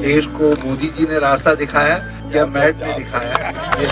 देश को मोदी जी ने रास्ता दिखाया या मैट ने दिखाया, ये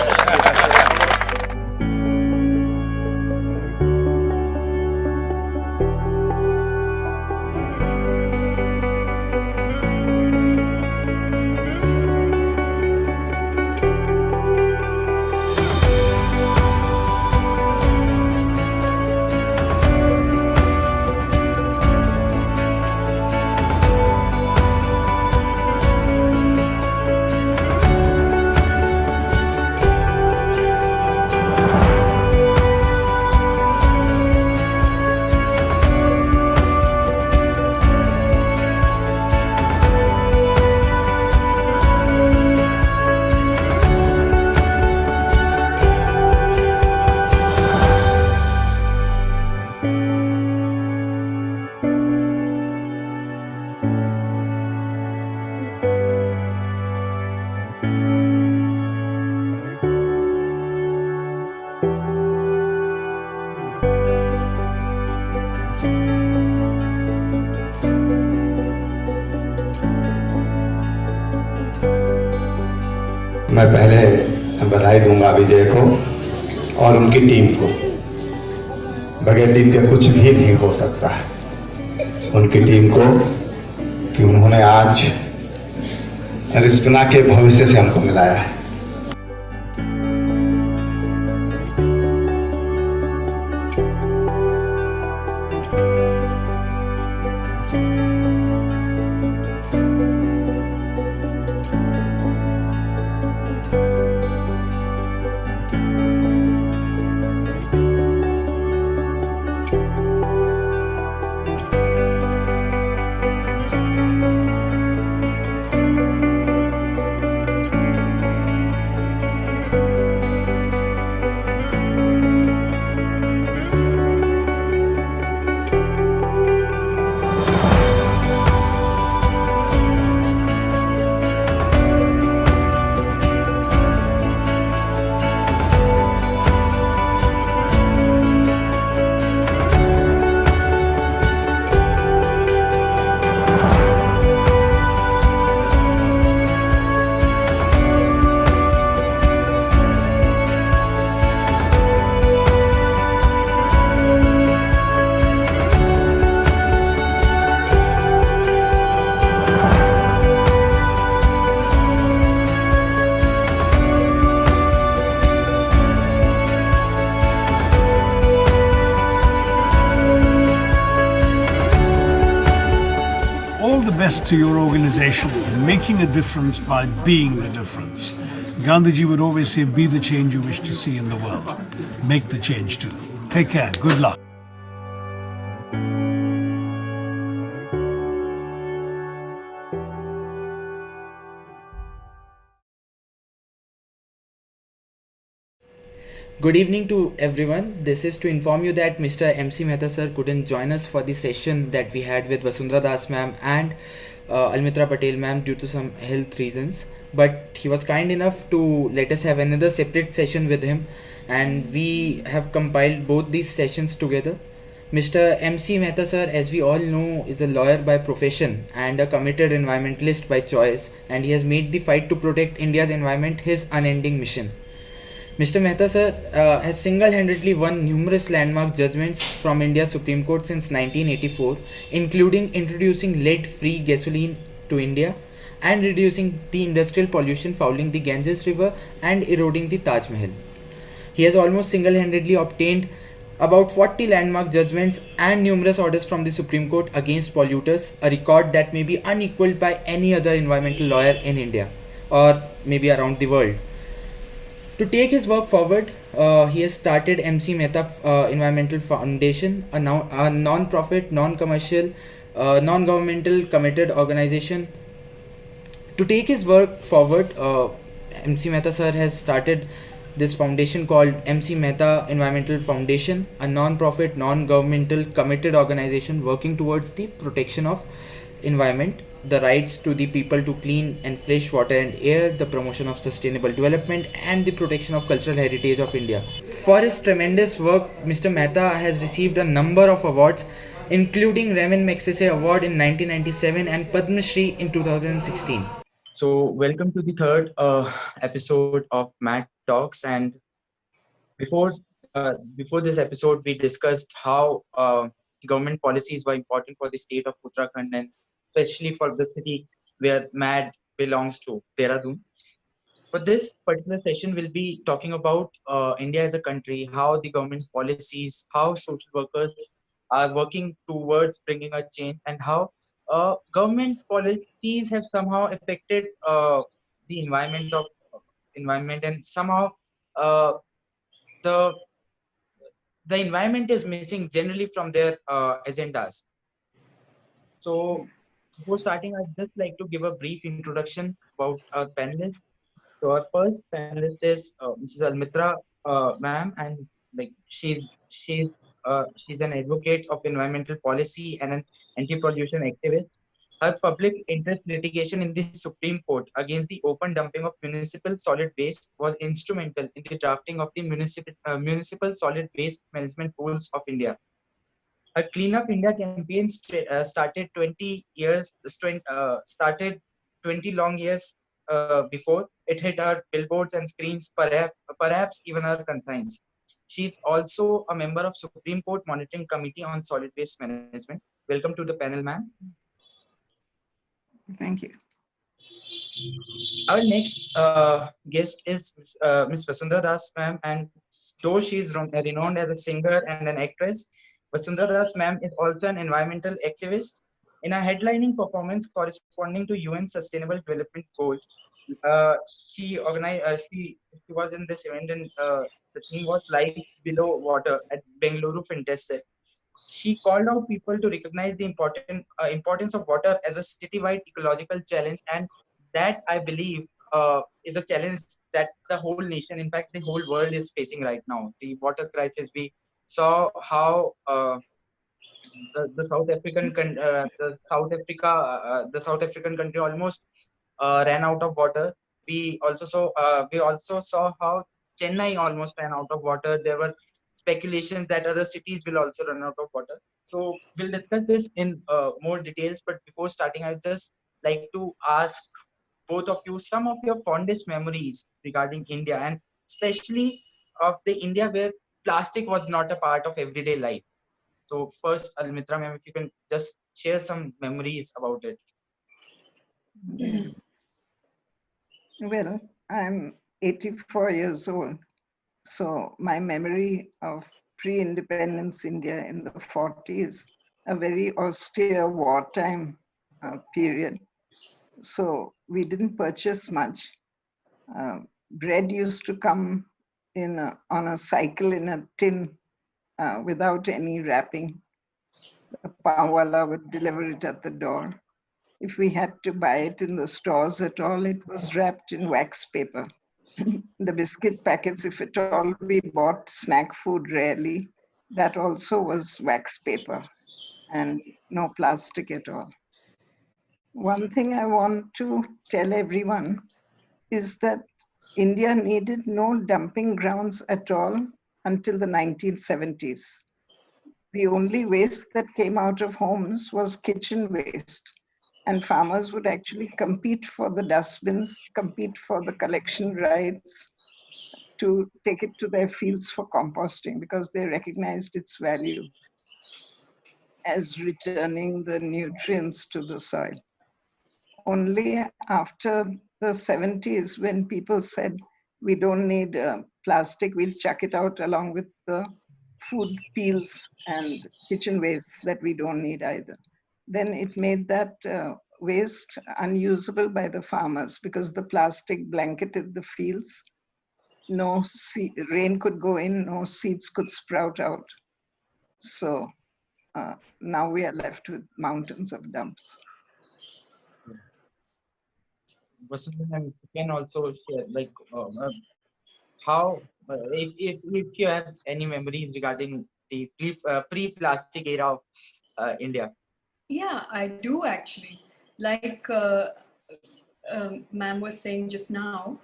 मैं पहले बधाई दूंगा विजय को और उनकी टीम को। बगैर टीम के कुछ भी नहीं हो सकता है। उनकी टीम को कि उन्होंने आज रिस्पना के भविष्य से हमको मिलाया है। Best to your organization, making a difference by being the difference. Gandhiji would always say, be the change you wish to see in the world. Make the change too. Take care. Good luck. Good evening to everyone. This is to inform you that Mr. MC Mehta sir couldn't join us for the session that we had with Vasundhara Das ma'am and Almitra Patel ma'am due to some health reasons. But he was kind enough to let us have another separate session with him, and we have compiled both these sessions together. Mr. MC Mehta sir, as we all know, is a lawyer by profession and a committed environmentalist by choice, and he has made the fight to protect India's environment his unending mission. Mr. Mehta sir has single-handedly won numerous landmark judgments from India's Supreme Court since 1984, including introducing lead-free gasoline to India and reducing the industrial pollution fouling the Ganges River and eroding the Taj Mahal. He has almost single-handedly obtained about 40 landmark judgments and numerous orders from the Supreme Court against polluters, a record that may be unequaled by any other environmental lawyer in India or maybe around the world. To take his work forward, he has started MC Mehta Environmental Foundation, a non-profit, non-commercial, non-governmental committed organization. To take his work forward, MC Mehta sir has started this foundation called MC Mehta Environmental Foundation, a non-profit, non-governmental committed organization working towards the protection of environment, the rights to the people to clean and fresh water and air, the promotion of sustainable development, and the protection of cultural heritage of India. For his tremendous work, Mr. Mehta has received a number of awards, including Raman Magsaysay Award in 1997 and Padma Shri in 2016. So, welcome to the third episode of Matt Talks. And before before this episode, we discussed how government policies were important for the state of Uttarakhand and especially for the city where Matt belongs to, Dehradun. For this particular session, we'll be talking about India as a country, how the government's policies, how social workers are working towards bringing a change, and how government policies have somehow affected the environment, and somehow uh, the the environment is missing generally from their agendas. So before starting, I'd just like to give a brief introduction about our panelists. So our first panelist is Mrs. Almitra ma'am, and like she's an advocate of environmental policy and an anti-pollution activist. Her public interest litigation in the Supreme Court against the open dumping of municipal solid waste was instrumental in the drafting of the municipal solid waste management rules of India. A Clean Up India campaign started 20 long years before it hit our billboards and screens, perhaps even our conscience. She's also a member of Supreme Court Monitoring Committee on Solid Waste Management. Welcome to the panel, ma'am. Thank you. Our next guest is Ms. Vasundhara Das, ma'am, and though she is renowned as a singer and an actress, Vasundhara Das, ma'am, is also an environmental activist. In a headlining performance corresponding to UN Sustainable Development Goal, uh, she was in this event, and the theme was Life Below Water at Bengaluru Fintech. She called out people to recognize the importance of water as a citywide ecological challenge, and that I believe is a challenge that the whole nation, in fact, the whole world is facing right now. The water crisis. We saw how the the South African country almost ran out of water. We also saw how Chennai almost ran out of water. There were speculations that other cities will also run out of water. So we'll discuss this in more details. But before starting, I'd just like to ask both of you some of your fondest memories regarding India, and especially of the India where plastic was not a part of everyday life. So first, Almitra ma'am, if you can just share some memories about it. Well, I'm 84 years old, so my memory of pre-independence India in the 40s, a very austere wartime period. So we didn't purchase much. Bread used to come on a cycle in a tin without any wrapping. The pawala would deliver it at the door. If we had to buy it in the stores at all, it was wrapped in wax paper. The biscuit packets, if at all we bought snack food rarely, that also was wax paper and no plastic at all. One thing I want to tell everyone is that India needed no dumping grounds at all until the 1970s. The only waste that came out of homes was kitchen waste. And farmers would actually compete for the dustbins, compete for the collection rights to take it to their fields for composting because they recognized its value as returning the nutrients to the soil. Only after the 70s, when people said, we don't need plastic, we'll chuck it out along with the food peels and kitchen wastes that we don't need either. Then it made that waste unusable by the farmers because the plastic blanketed the fields. No rain could go in, no seeds could sprout out. So now we are left with mountains of dumps. Vasundhara, if you can also share like how if you have any memories regarding the pre-plastic era of India. Yeah, I do actually. Like ma'am was saying just now,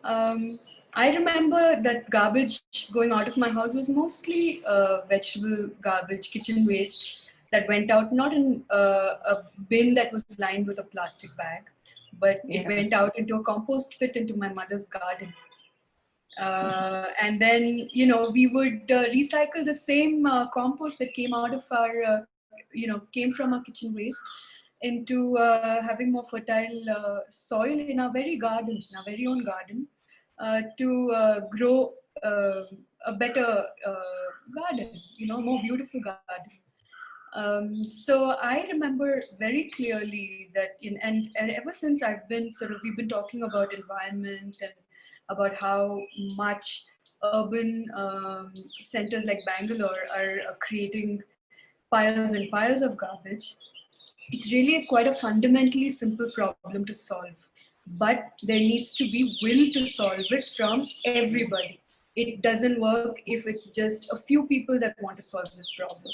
I remember that garbage going out of my house was mostly vegetable garbage, kitchen waste that went out, not in a bin that was lined with a plastic bag, but it Yes. went out into a compost pit into my mother's garden. And then, you know, we would recycle the same compost that came out of our, came from our kitchen waste into having more fertile soil in our very gardens, in our very own garden, to grow a better garden, you know, more beautiful garden. So I remember very clearly that and ever since I've been we've been talking about environment and about how much urban centers like Bangalore are creating piles and piles of garbage. It's really quite a fundamentally simple problem to solve, but there needs to be will to solve it from everybody. It doesn't work if it's just a few people that want to solve this problem.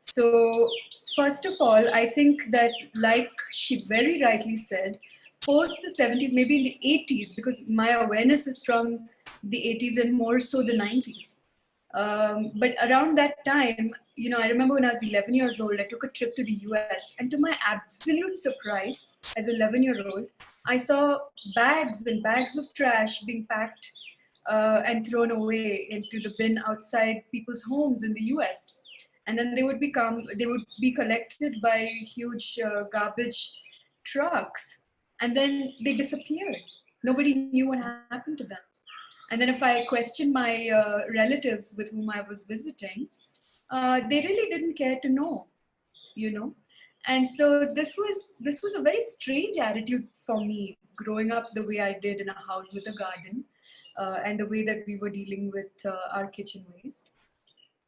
So, first of all, I think that, like she very rightly said, post the 70s, maybe in the 80s, because my awareness is from the 80s and more so the 90s. But around that time, you know, I remember when I was 11 years old, I took a trip to the US, and to my absolute surprise, as an 11-year-old, I saw bags and bags of trash being packed and thrown away into the bin outside people's homes in the US. And then they would be collected by huge garbage trucks, and then they disappeared. Nobody knew what happened to them. And then if I questioned my relatives with whom I was visiting, they really didn't care to know, you know. And so this was a very strange attitude for me, growing up the way I did in a house with a garden, and the way that we were dealing with our kitchen waste.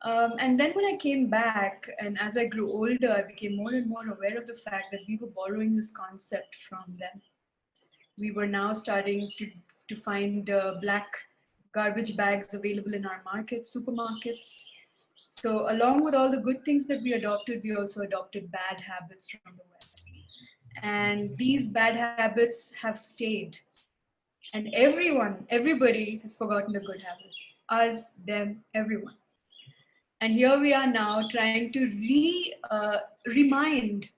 And then when I came back, and as I grew older, I became more and more aware of the fact that we were borrowing this concept from them. We were now starting to find black garbage bags available in our markets, supermarkets. So along with all the good things that we adopted, we also adopted bad habits from the West. And these bad habits have stayed. And everybody has forgotten the good habits. Us, them, everyone. And here we are now trying to remind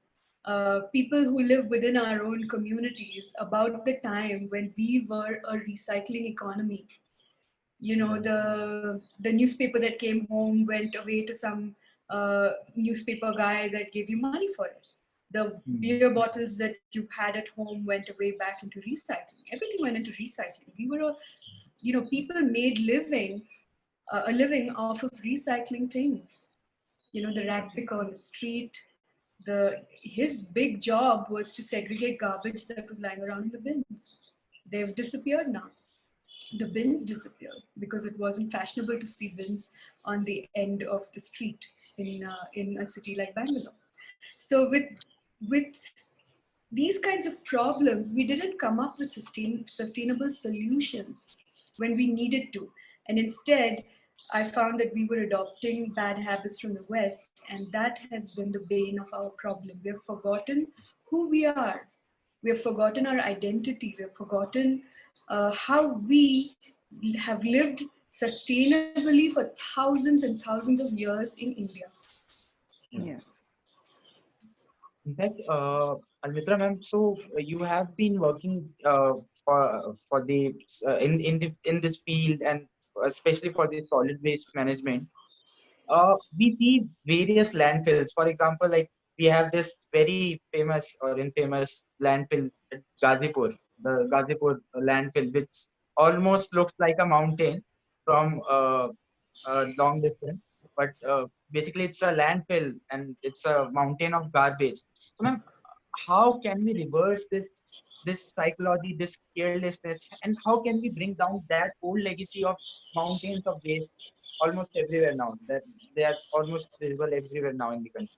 people who live within our own communities about the time when we were a recycling economy. You know, the newspaper that came home went away to some newspaper guy that gave you money for it. The beer bottles that you had at home went away back into recycling. Everything went into recycling. We were, people made a living off of recycling things. You know, the rat picker on the street, his big job was to segregate garbage that was lying around in the bins. They've disappeared now. The bins disappeared because it wasn't fashionable to see bins on the end of the street in a city like Bangalore. So with these kinds of problems, we didn't come up with sustainable solutions when we needed to. And instead, I found that we were adopting bad habits from the West, and that has been the bane of our problem. We have forgotten who we are. We have forgotten our identity. We have forgotten how we have lived sustainably for thousands and thousands of years in India. Yes. In fact, Almitra ma'am, so you have been working for the in this field, and especially for the solid waste management. We see various landfills. For example, like we have this very famous or infamous landfill at Gazipur, the Gazipur landfill, which almost looks like a mountain from a long distance, but basically it's a landfill and it's a mountain of garbage. So, ma'am, how can we reverse this psychology, this carelessness, and how can we bring down that old legacy of mountains of waste almost everywhere now? That they are almost visible everywhere now in the country.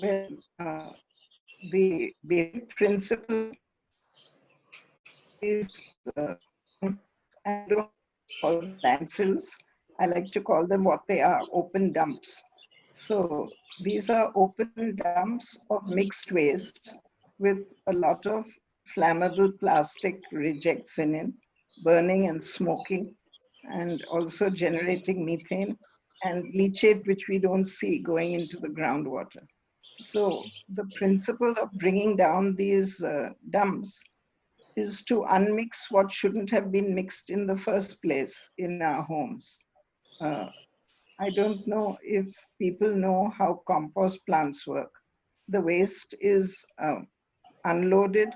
Well, the basic principle is, I don't call them landfills. I like to call them what they are, open dumps. So these are open dumps of mixed waste with a lot of flammable plastic rejects in it, burning and smoking, and also generating methane and leachate, which we don't see going into the groundwater. So the principle of bringing down these dumps is to unmix what shouldn't have been mixed in the first place in our homes. Uh, I don't know if people know how compost plants work. The waste is unloaded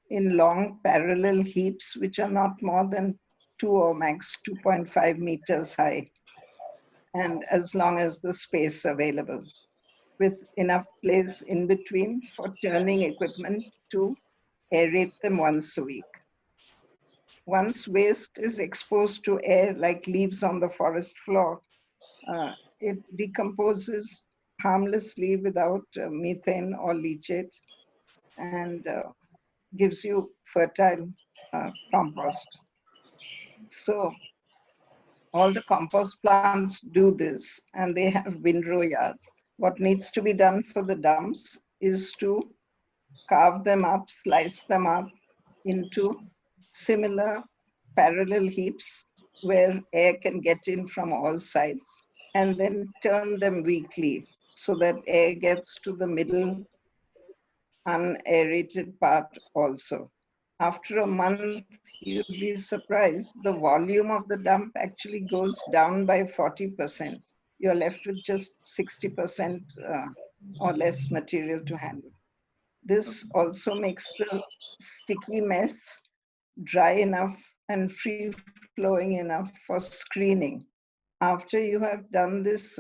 in long parallel heaps, which are not more than 2 or max 2.5 meters high, and as long as the space available, with enough place in between for turning equipment to aerate them once a week. Once waste is exposed to air like leaves on the forest floor, it decomposes harmlessly without methane or leachate and gives you fertile compost. So all the compost plants do this and they have windrow yards. What needs to be done for the dumps is to carve them up, slice them up into similar parallel heaps where air can get in from all sides, and then turn them weekly so that air gets to the middle unaerated part also. After a month, you'll be surprised, the volume of the dump actually goes down by 40%. You're left with just 60% or less material to handle. This also makes the sticky mess dry enough and free flowing enough for screening. After you have done this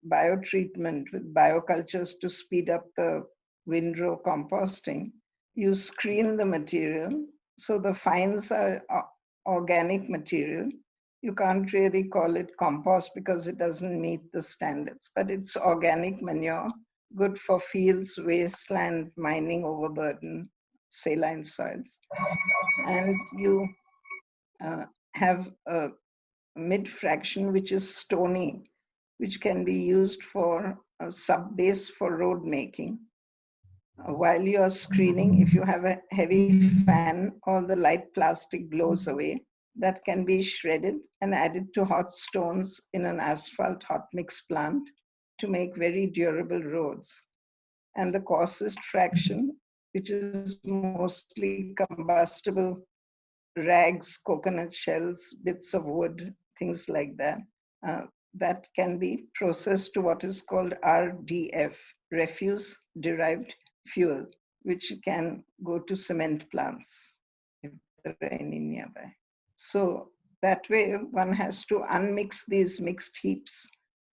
biotreatment with biocultures to speed up the windrow composting, you screen the material. So the fines are organic material. You can't really call it compost because it doesn't meet the standards, but it's organic manure, good for fields, wasteland, mining overburden, saline soils. And you have a mid fraction which is stony, which can be used for a sub base for road making. While you are screening, if you have a heavy fan or the light plastic blows away, that can be shredded and added to hot stones in an asphalt hot mix plant to make very durable roads. And the coarsest fraction, which is mostly combustible rags, coconut shells, bits of wood, things like that, that can be processed to what is called RDF, refuse derived fuel, which can go to cement plants if there are any nearby. So that way one has to unmix these mixed heaps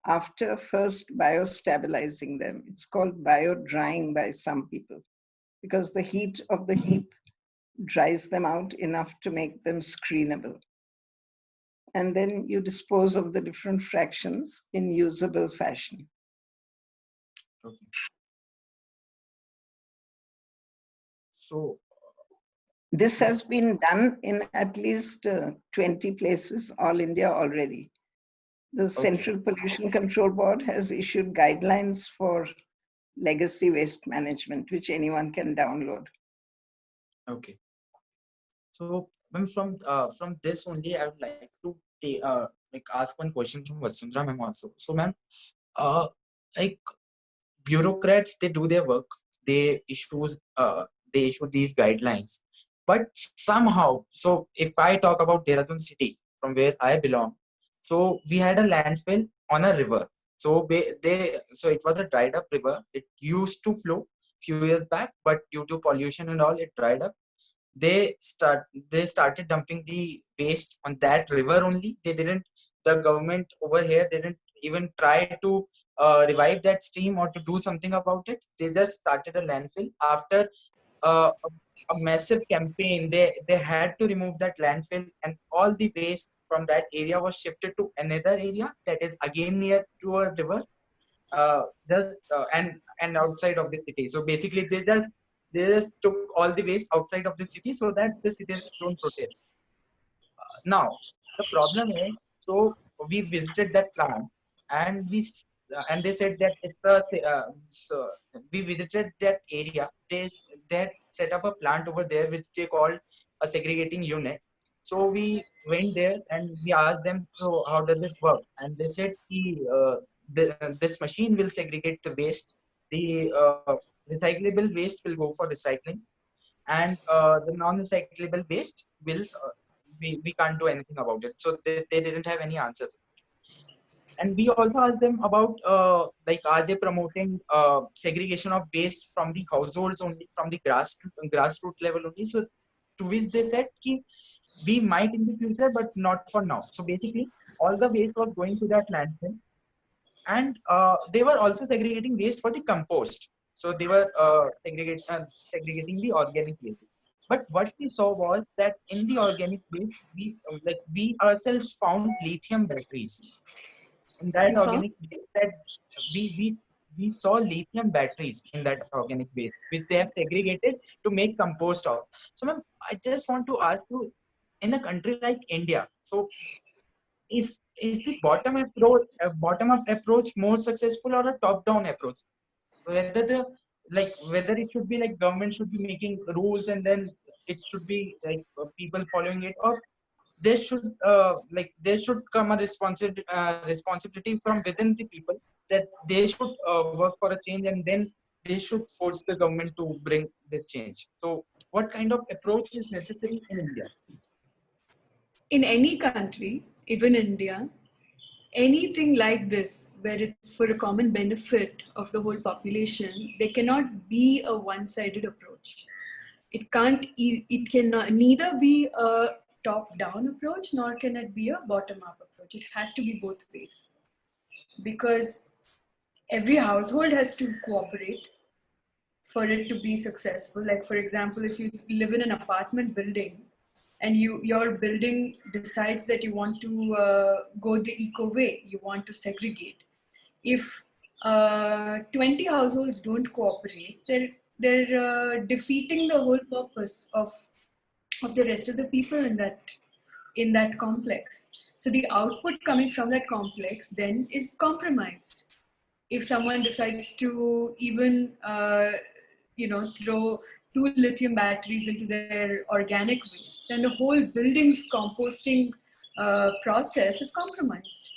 after first biostabilizing them. It's called bio drying by some people because the heat of the heap dries them out enough to make them screenable. And then you dispose of the different fractions in usable fashion. Okay. So this has been done in at least 20 places, all India already. The Central Pollution Control Board has issued guidelines for legacy waste management, which anyone can download. Okay. So, ma'am, from this only, I would like to ask one question from Vasundhara ma'am also. So, ma'am, like bureaucrats, they do their work. They issue these guidelines, but somehow, so if I talk about Dehradun city, from where I belong, so we had a landfill on a river. So so it was a dried up river. It used to flow few years back, but due to pollution and all, it dried up. They started dumping the waste on that river only. They didn't, the government over here didn't even try to revive that stream or to do something about it. They just started a landfill. After a massive campaign, they had to remove that landfill, and all the waste from that area was shifted to another area that is again near to a river, and outside of the city. So basically, they just took all the waste outside of the city so that the citizens don't protest. Now the problem is, so we visited that plant, and and they said that it's so we visited that area. They set up a plant over there which they called a segregating unit. So we went there and we asked them, so how does it work? And they said, this machine will segregate the waste the recyclable waste will go for recycling, and the non-recyclable waste will we can't do anything about it. So they didn't have any answers. And we also asked them about like, are they promoting segregation of waste from the households only, from the grassroots level only? So to which they said ki, we might in the future, but not for now. So basically, all the waste was going to that landfill, and they were also segregating waste for the compost. So they were segregating the organic waste. But what we saw was that in the organic waste, we ourselves found lithium batteries in that You found? organic waste, that we we we saw lithium batteries in that organic waste, which they have segregated to make compost of. So, ma'am, I just want to ask you, in a country like India, so is the bottom up approach more successful, or a top down approach? Whether the whether it should be like government should be making rules and then it should be like people following it, or there should come a responsibility from within the people, that they should work for a change, and then they should force the government to bring the change. So what kind of approach is necessary in India? In any country, even India, anything like this, where it's for a common benefit of the whole population, there cannot be a one-sided approach. It can't. It cannot neither be a top-down approach, nor can it be a bottom-up approach. It has to be both ways, because every household has to cooperate for it to be successful. Like, for example, if you live in an apartment building and your building decides that you want to go the eco way, you want to segregate. If 20 households don't cooperate, they're defeating the whole purpose of the rest of the people in that complex. So the output coming from that complex then is compromised. If someone decides to even throw 2 lithium batteries into their organic waste, then the whole building's composting process is compromised.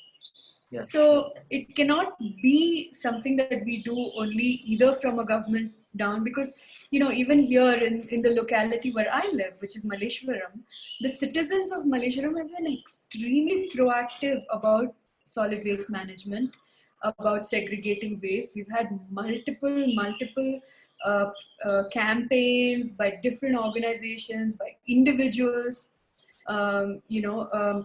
Yeah. So it cannot be something that we do only either from a government down, because even here in the locality where I live, which is Malleshwaram, the citizens of Malleshwaram have been extremely proactive about solid waste management, about segregating waste. We've had multiple campaigns by different organizations, by individuals,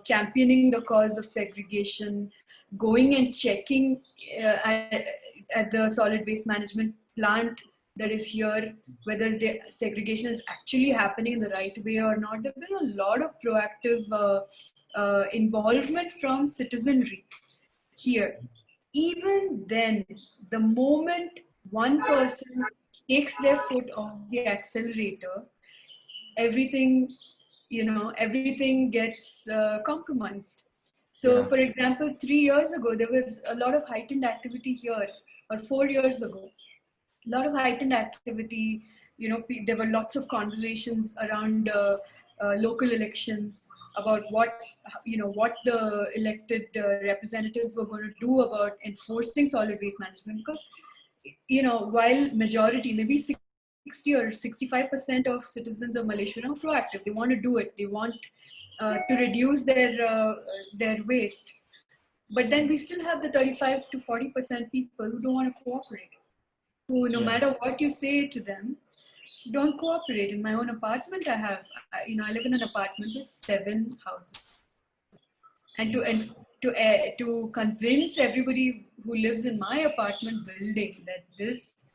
championing the cause of segregation, going and checking at the solid waste management plant that is here, whether the segregation is actually happening in the right way or not. There have been a lot of proactive involvement from citizenry here. Even then, the moment one person takes their foot off the accelerator, everything gets compromised. So, for example, 3 years ago, there was a lot of heightened activity here, or 4 years ago, a lot of heightened activity. There were lots of conversations around local elections about what the elected representatives were going to do about enforcing solid waste management. Because, while majority, maybe 60 or 65% of citizens of Malleshwaram are proactive, they want to do it. They want to reduce their waste. But then we still have the 35 to 40% people who don't want to cooperate, who no matter what you say to them, don't cooperate. In my own apartment, I live in an apartment with 7 houses, and to convince everybody who lives in my apartment building that this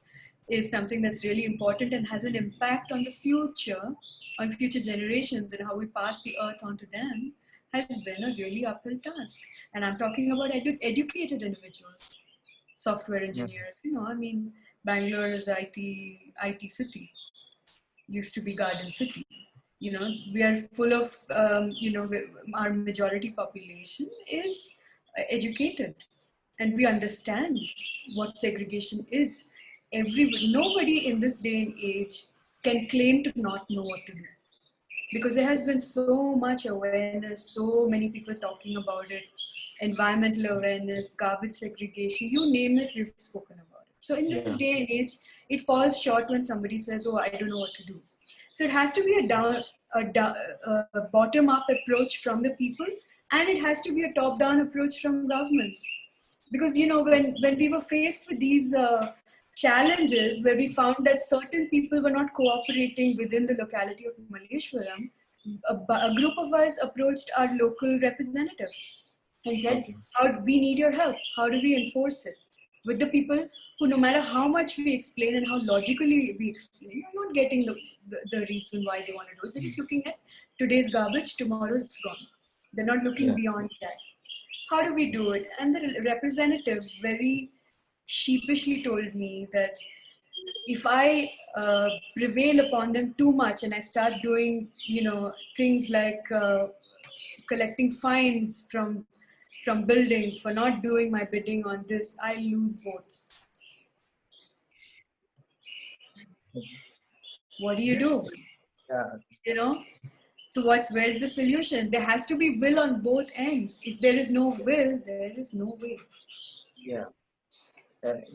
is something that's really important and has an impact on the future, on future generations, and how we pass the earth on to them, has been a really uphill task. And I'm talking about educated individuals, software engineers. Bangalore is IT city, used to be Garden City. We are full of, our majority population is educated, and we understand what segregation is. Nobody in this day and age can claim to not know what to do, because there has been so much awareness, so many people talking about it, environmental awareness, garbage segregation, you name it, we've spoken about it. So in this day and age, it falls short when somebody says, "Oh, I don't know what to do." So it has to be a bottom-up approach from the people, and it has to be a top-down approach from governments. Because when we were faced with these challenges, where we found that certain people were not cooperating within the locality of Malleshwaram, a group of us approached our local representative and said, we need your help. How do we enforce it? With the people who, no matter how much we explain and how logically we explain, are not getting the reason why they want to do it. They're just looking at today's garbage, tomorrow it's gone. They're not looking beyond that. How do we do it? And the representative very sheepishly told me that if I prevail upon them too much and I start doing, things like collecting fines from buildings for not doing my bidding on this, I lose votes. What do you do? So where's the solution? There has to be will on both ends. If there is no will, there is no way. Yeah.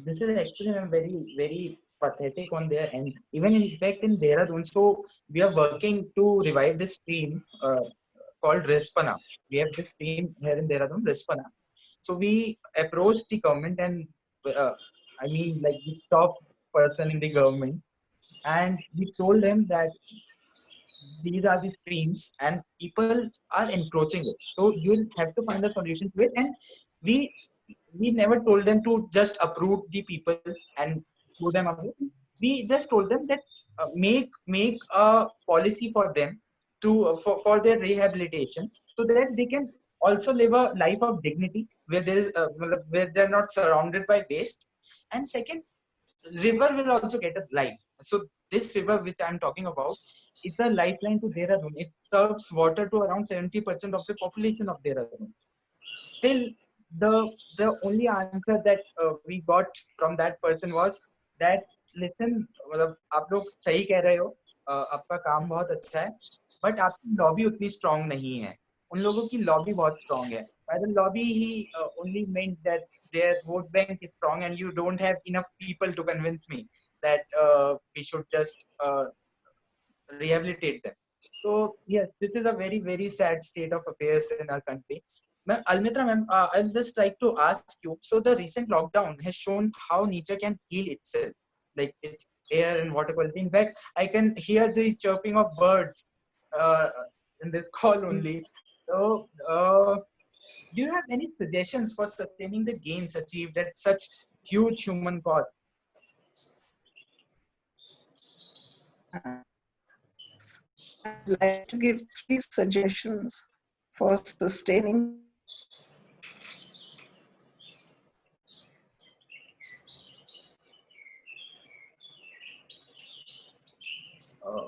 This is actually very, very pathetic on their end. Even in fact in Dehradun, so we are working to revive this stream called Rispana. We have this stream here in Dehradun, Rispana. So we approached the government and the top person in the government, and we told them that these are the streams and people are encroaching it. So you'll have to find a solution to it. And we never told them to just approve the people and do them away. We just told them that make a policy for them to for their rehabilitation, so that they can also live a life of dignity where there is where they're not surrounded by waste. And second, river will also get a life. So this river which I'm talking about is a lifeline to Dehradun. It serves water to around 70% of the population of Dehradun. Still, the only answer that we got from that person was that, listen, आप लोग सही कह रहे हो, आपका काम बहुत अच्छा है, but आपकी लॉबी उतनी स्ट्रांग नहीं है. उन लोगों की लॉबी बहुत स्ट्रांग है. By the lobby, he only meant that their vote bank is strong and you don't have enough people to convince me that we should just rehabilitate them. So yes, this is a very, very sad state of affairs in our country. Almitra ma'am, I'd just like to ask you, so the recent lockdown has shown how nature can heal itself, like its air and water quality. In fact, I can hear the chirping of birds in this call only. So do you have any suggestions for sustaining the gains achieved at such huge human cost? I'd like to give 3 suggestions for sustaining.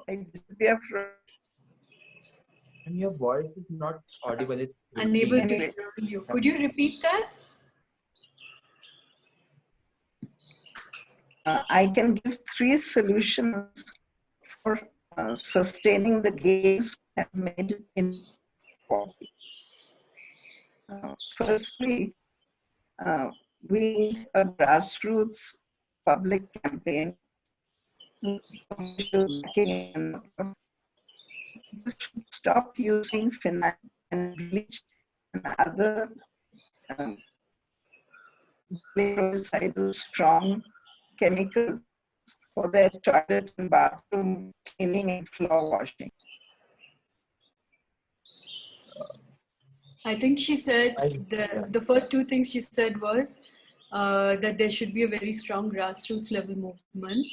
And your voice is not audible. It's Unable to Anyway. hear you. Could you repeat that? I can give 3 solutions for sustaining the gains we have made in poverty. Firstly, we need a grassroots public campaign. People should stop using phenol and bleach and other strong chemicals for their toilet and bathroom cleaning and floor washing. I think she said the first 2 things she said was that there should be a very strong grassroots level movement.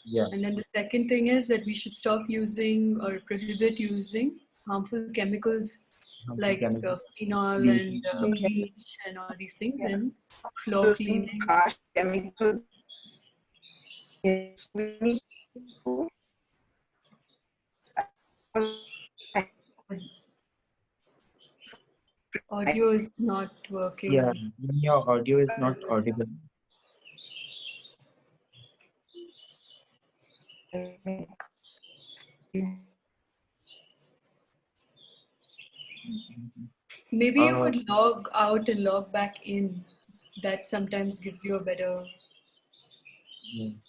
Yeah. And then the second thing is that we should stop using or prohibit using harmful chemicals like phenol and bleach and all these things, and floor cleaning. Harsh chemicals. Yes, we need to. Audio is not working. Yeah, your audio is not audible. Maybe you could log out and log back in. That sometimes gives you a better Mm.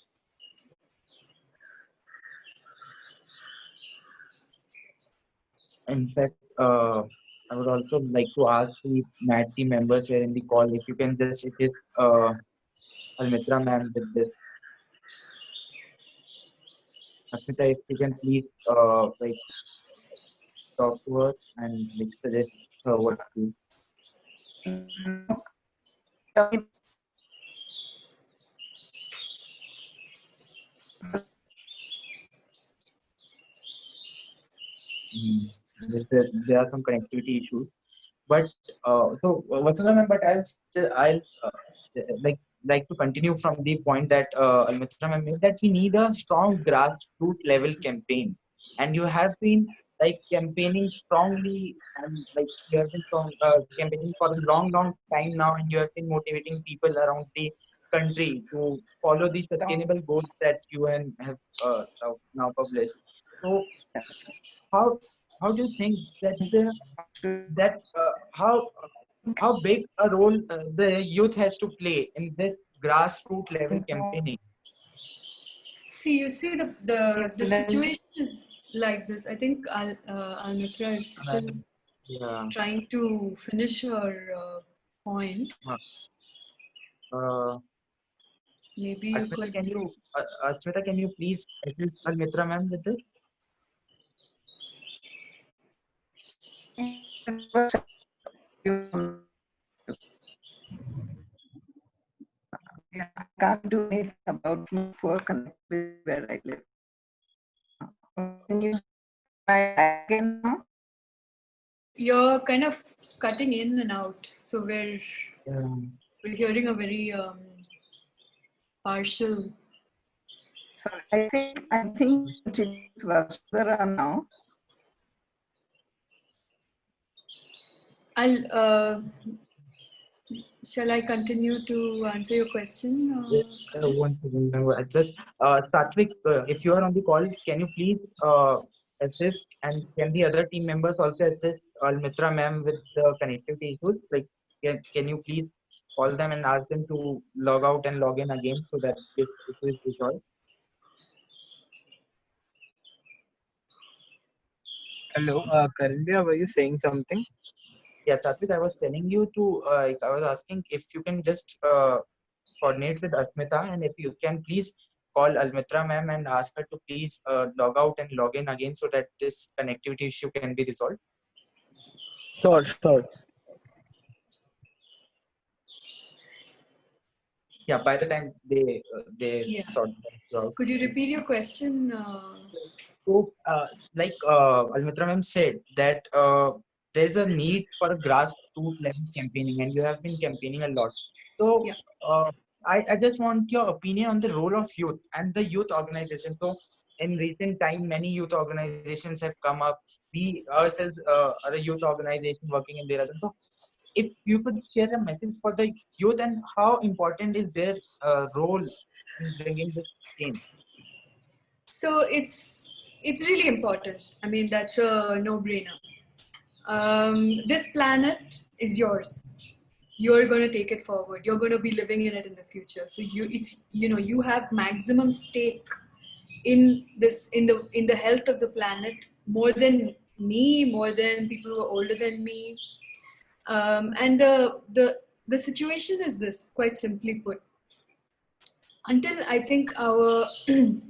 In fact, I would also like to ask the MAT team members here in the call if you can just assist Almitra ma'am with this. Asmita, if you can please like talk to her and like suggest her what to do. Mm. There are some connectivity issues, but Vasundhara ma'am, but I'll like like to continue from the point that Almitra ma'am made, that we need a strong grassroots level campaign, and you have been like campaigning strongly, and like you have been campaigning for a long time now, and you have been motivating people around the country to follow the sustainable goals that UN have now published. So how do you think that that how big a role the youth has to play in this grassroots level campaigning? See, you see the situation is like this. I think Almitra is still Yeah. trying to finish her point. Uh, Maybe you could. Asmita, can you please assist Almitra ma'am with this? I can't do anything about my poor connectivity where I live. Can you try again now? You're kind of cutting in and out, so we're hearing a very partial. Sorry, I think it was Vasundhara now. Shall I continue to answer your question? One second, just Satvik, if you are on the call, can you please assist, and can the other team members also assist Almitra ma'am with the connectivity issues? Like, can you please call them and ask them to log out and log in again so that this issue is resolved? Hello, Karindya, were you saying something? Yeah, Satvik, I was telling you to, I was asking if you can just coordinate with Asmita, and if you can please call Almitra ma'am and ask her to please log out and log in again so that this connectivity issue can be resolved. Sure, sure. Yeah, by the time they Yeah. sort that out. Could you repeat your question? So, like Almitra ma'am said, that there's a need for a grassroots level campaigning, and you have been campaigning a lot. So, Yeah. I just want your opinion on the role of youth and the youth organization. So, in recent time, many youth organizations have come up. We ourselves are a youth organization working in Dehradun. So, if you could share a message for the youth, and how important is their role in bringing this change? So it's really important. I mean, that's a no-brainer. This planet is yours. You're going to take it forward. You're going to be living in it in the future. So you have maximum stake in this, in the health of the planet, more than me, more than people who are older than me. And the situation is this, quite simply put. Until I think our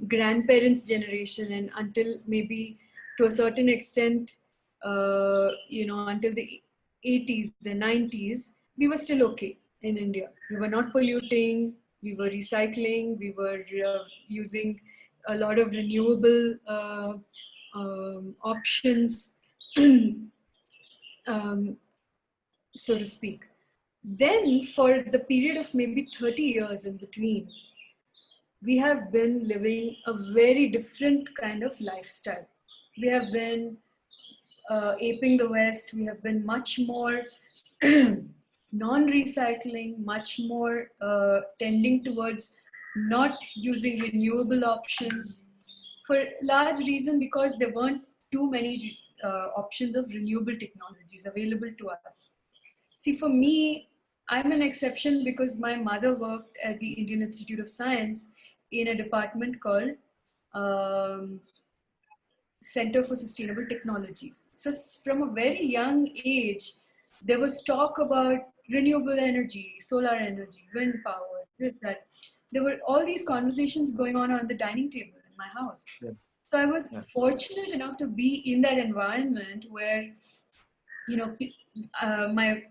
grandparents' generation, and until maybe to a certain extent, until the 80s and 90s, we were still okay in India. We were not polluting, we were recycling, we were using a lot of renewable options, so to speak. Then for the period of maybe 30 years in between, we have been living a very different kind of lifestyle. We have been aping the West. We have been much more non-recycling, much more tending towards not using renewable options, for large reason because there weren't too many options of renewable technologies available to us. See, for me, I'm an exception because my mother worked at the Indian Institute of Science in a department called um, Center for Sustainable Technologies. So from a very young age, there was talk about renewable energy, solar energy, wind power, this, that. There were all these conversations going on the dining table in my house. Yeah. So I was Yeah. fortunate enough to be in that environment where, my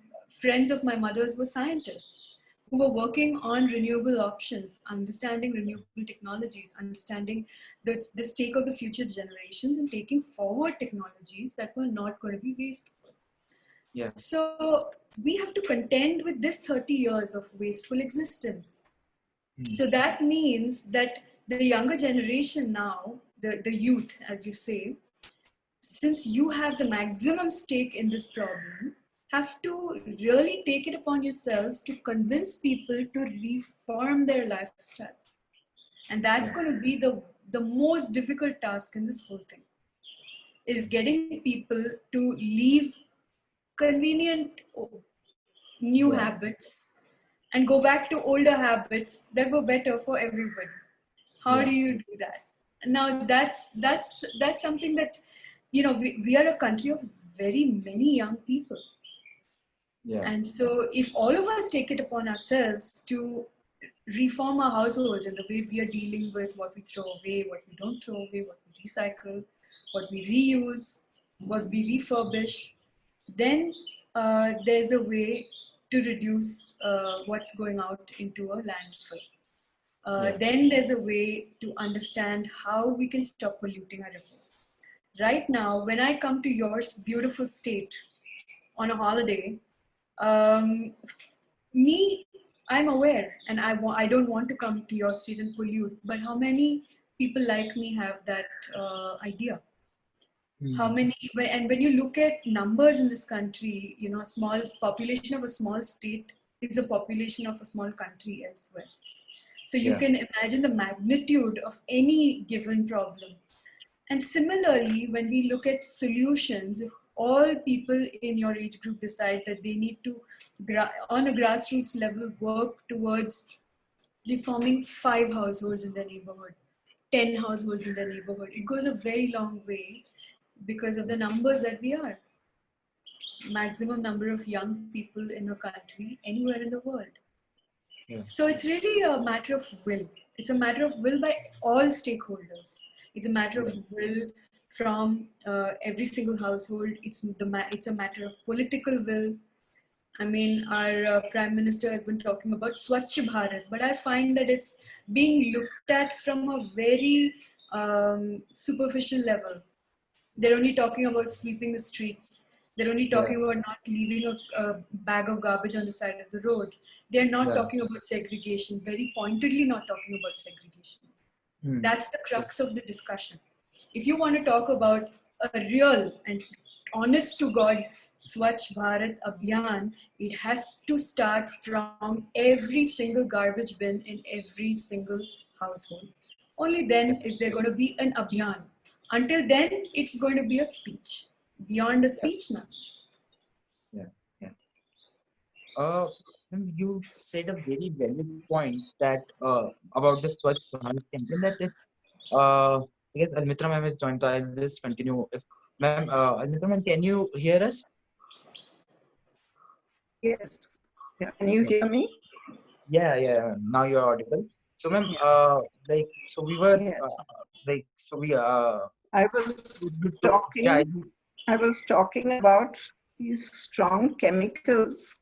friends of my mother's were scientists who were working on renewable options, understanding renewable technologies, understanding the stake of the future generations, and taking forward technologies that were not going to be wasteful. Yeah. So we have to contend with this 30 years of wasteful existence. So that means that the younger generation now, the youth, as you say, since you have the maximum stake in this problem, have to really take it upon yourselves to convince people to reform their lifestyle. And that's going to be the most difficult task in this whole thing, is getting people to leave convenient new habits and go back to older habits that were better for everybody. How do you do that? Now that's something that, we are a country of very many young people. Yeah. And so if all of us take it upon ourselves to reform our households and the way we are dealing with what we throw away, what we don't throw away, what we recycle, what we reuse, what we refurbish, then there's a way to reduce what's going out into a landfill. Then there's a way to understand how we can stop polluting our rivers. Right now, when I come to your beautiful state on a holiday, I'm aware, and I don't want to come to your state and pollute, but how many people like me have that idea? How many, and when you look at numbers in this country, a small population of a small state is a population of a small country elsewhere. So you can imagine the magnitude of any given problem. And similarly, when we look at solutions, if all people in your age group decide that they need to, on a grassroots level, work towards reforming 5 households in their neighborhood, 10 households in their neighborhood, it goes a very long way because of the numbers that we are. Maximum number of young people in a country, anywhere in the world. So it's really a matter of will. It's a matter of will by all stakeholders. It's a matter of will from every single household. It's a matter of political will. I mean, our Prime Minister has been talking about Swachh Bharat, but I find that it's being looked at from a very superficial level. They're only talking about sweeping the streets. They're only talking about not leaving a bag of garbage on the side of the road. They're not talking about segregation, very pointedly not talking about segregation. That's the crux of the discussion. If you want to talk about a real and honest to God Swachh Bharat Abhiyan, it has to start from every single garbage bin in every single household. Only then is there going to be an Abhiyan. Until then, it's going to be a speech. Beyond a speech now. You said a very valid point that about the Swachh Bharat campaign. That is, I guess Almitra ma'am has joined, so I'll just continue. If ma'am, Almitra ma'am, can you hear us? Yes. Can you hear me? Yeah. Now you're audible. So ma'am, so we were Yes. I was talking about these strong chemicals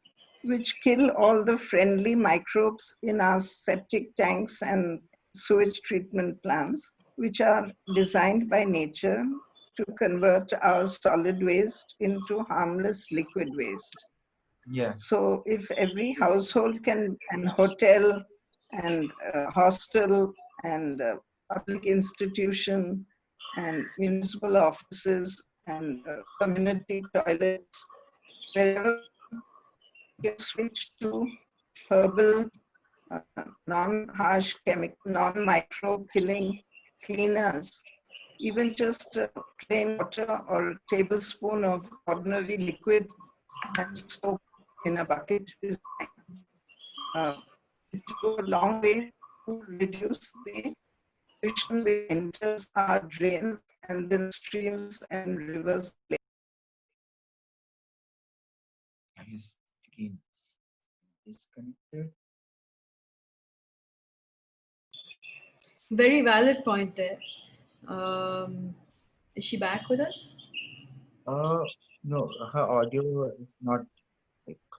which kill all the friendly microbes in our septic tanks and sewage treatment plants, which are designed by nature to convert our solid waste into harmless liquid waste. So if every household and hotel and hostel and public institution and municipal offices and community toilets, wherever you switch to herbal, non-harsh chemical, non-microbe killing cleaners, even just plain water or a tablespoon of ordinary liquid and soap in a bucket is to go a long way reduce the pollution which enters our drains and then streams and rivers. Yes, again, disconnected. Very valid point there. Is she back with us? No, her audio is not.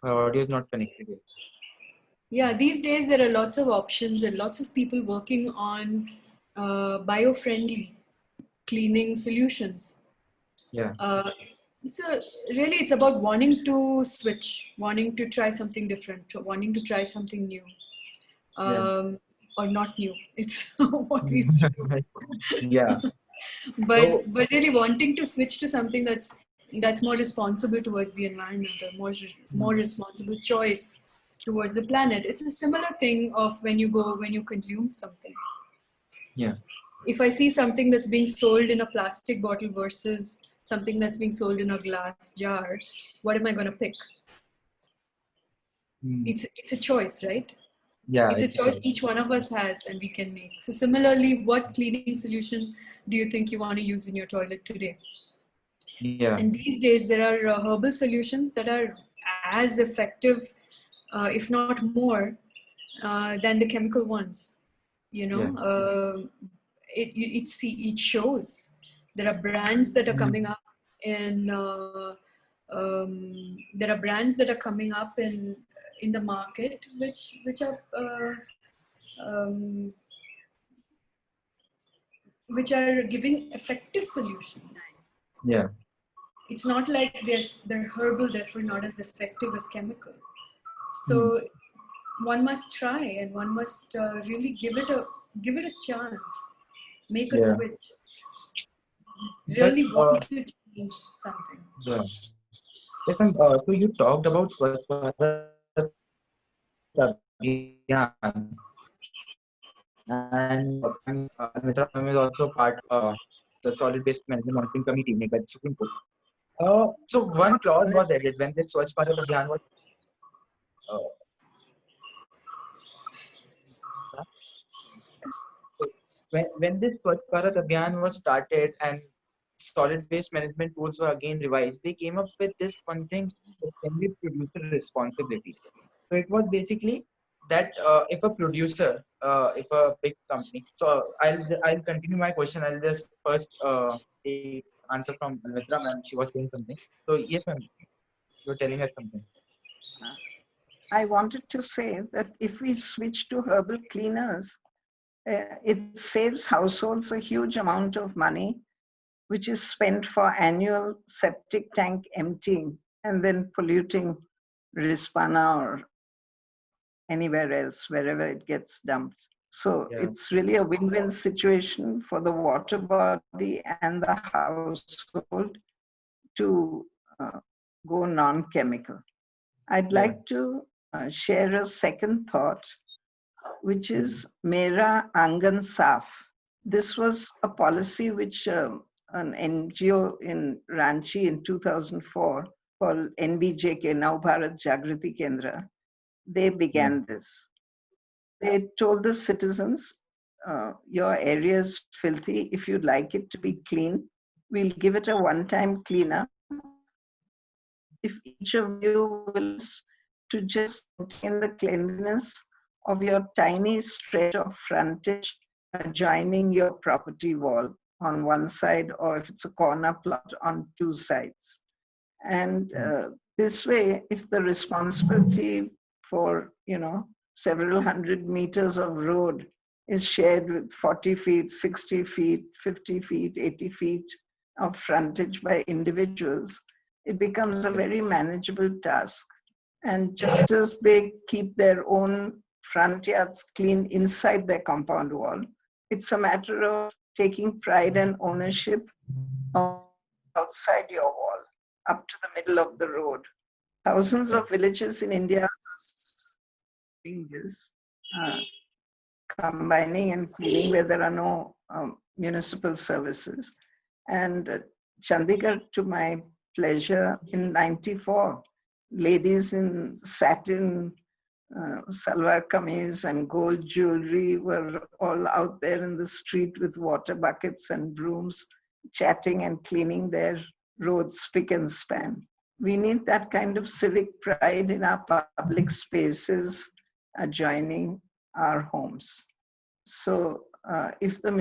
Her audio is not connected yet. Yeah, these days there are lots of options and lots of people working on bio-friendly cleaning solutions. Yeah. So really it's about wanting to switch, wanting to try something different, wanting to try something new. Or not new. It's what we used to do. Yeah. But really wanting to switch to something that's more responsible towards the environment, or more responsible choice towards the planet. It's a similar thing of when you consume something. Yeah. If I see something that's being sold in a plastic bottle versus something that's being sold in a glass jar, what am I going to pick? It's a choice, right? Yeah, It's a choice each one of us has and we can make. So similarly, what cleaning solution do you think you want to use in your toilet today? Yeah. And these days there are herbal solutions that are as effective, if not more, than the chemical ones. You know, it shows. There are brands that are coming up in there are brands that are coming up in the market which are giving effective solutions. Yeah. It's not like they're herbal, therefore not as effective as chemical. So one must try and one must really give it a chance, make a switch, really want to change something. Yeah. So you talked about Swachh Bharat Abhiyan, and Almitra is also part of the Solid Waste Management Monitoring Committee made by the Supreme Court. So one clause was added when the Swachh Bharat Abhiyan was when this Swachh Bharat Abhiyan was started and solid waste management rules were again revised, they came up with this one thing that can be producer responsibility. So it was basically that if a producer, if a big company, so I'll continue my question. I'll just first take answer from Almitra, ma'am. She was saying something. So yes, ma'am, you're telling us something. I wanted to say that if we switch to herbal cleaners, it saves households a huge amount of money, which is spent for annual septic tank emptying and then polluting Rispana or anywhere else, wherever it gets dumped. So it's really a win-win situation for the water body and the household to go non-chemical. I'd like to share a second thought, which is Mera Angan Saaf. This was a policy which an NGO in Ranchi in 2004 called NBJK, Now Bharat Jagriti Kendra, they began this. They told the citizens, your area is filthy. If you'd like it to be clean, we'll give it a one-time cleanup. If each of you wills to just maintain the cleanliness of your tiny stretch of frontage adjoining your property wall on one side, or if it's a corner plot on two sides. And this way, if the responsibility for, several hundred meters of road is shared with 40 feet, 60 feet, 50 feet, 80 feet of frontage by individuals, it becomes a very manageable task. And just as they keep their own front yards clean inside their compound wall, it's a matter of taking pride and ownership outside your wall, up to the middle of the road. Thousands of villages in India are doing this, combining and cleaning where there are no municipal services. And Chandigarh, to my pleasure, in '94, ladies in satin salwar kameez and gold jewelry were all out there in the street with water buckets and brooms, chatting and cleaning their roads spick and span. We need that kind of civic pride in our public spaces adjoining our homes. So if the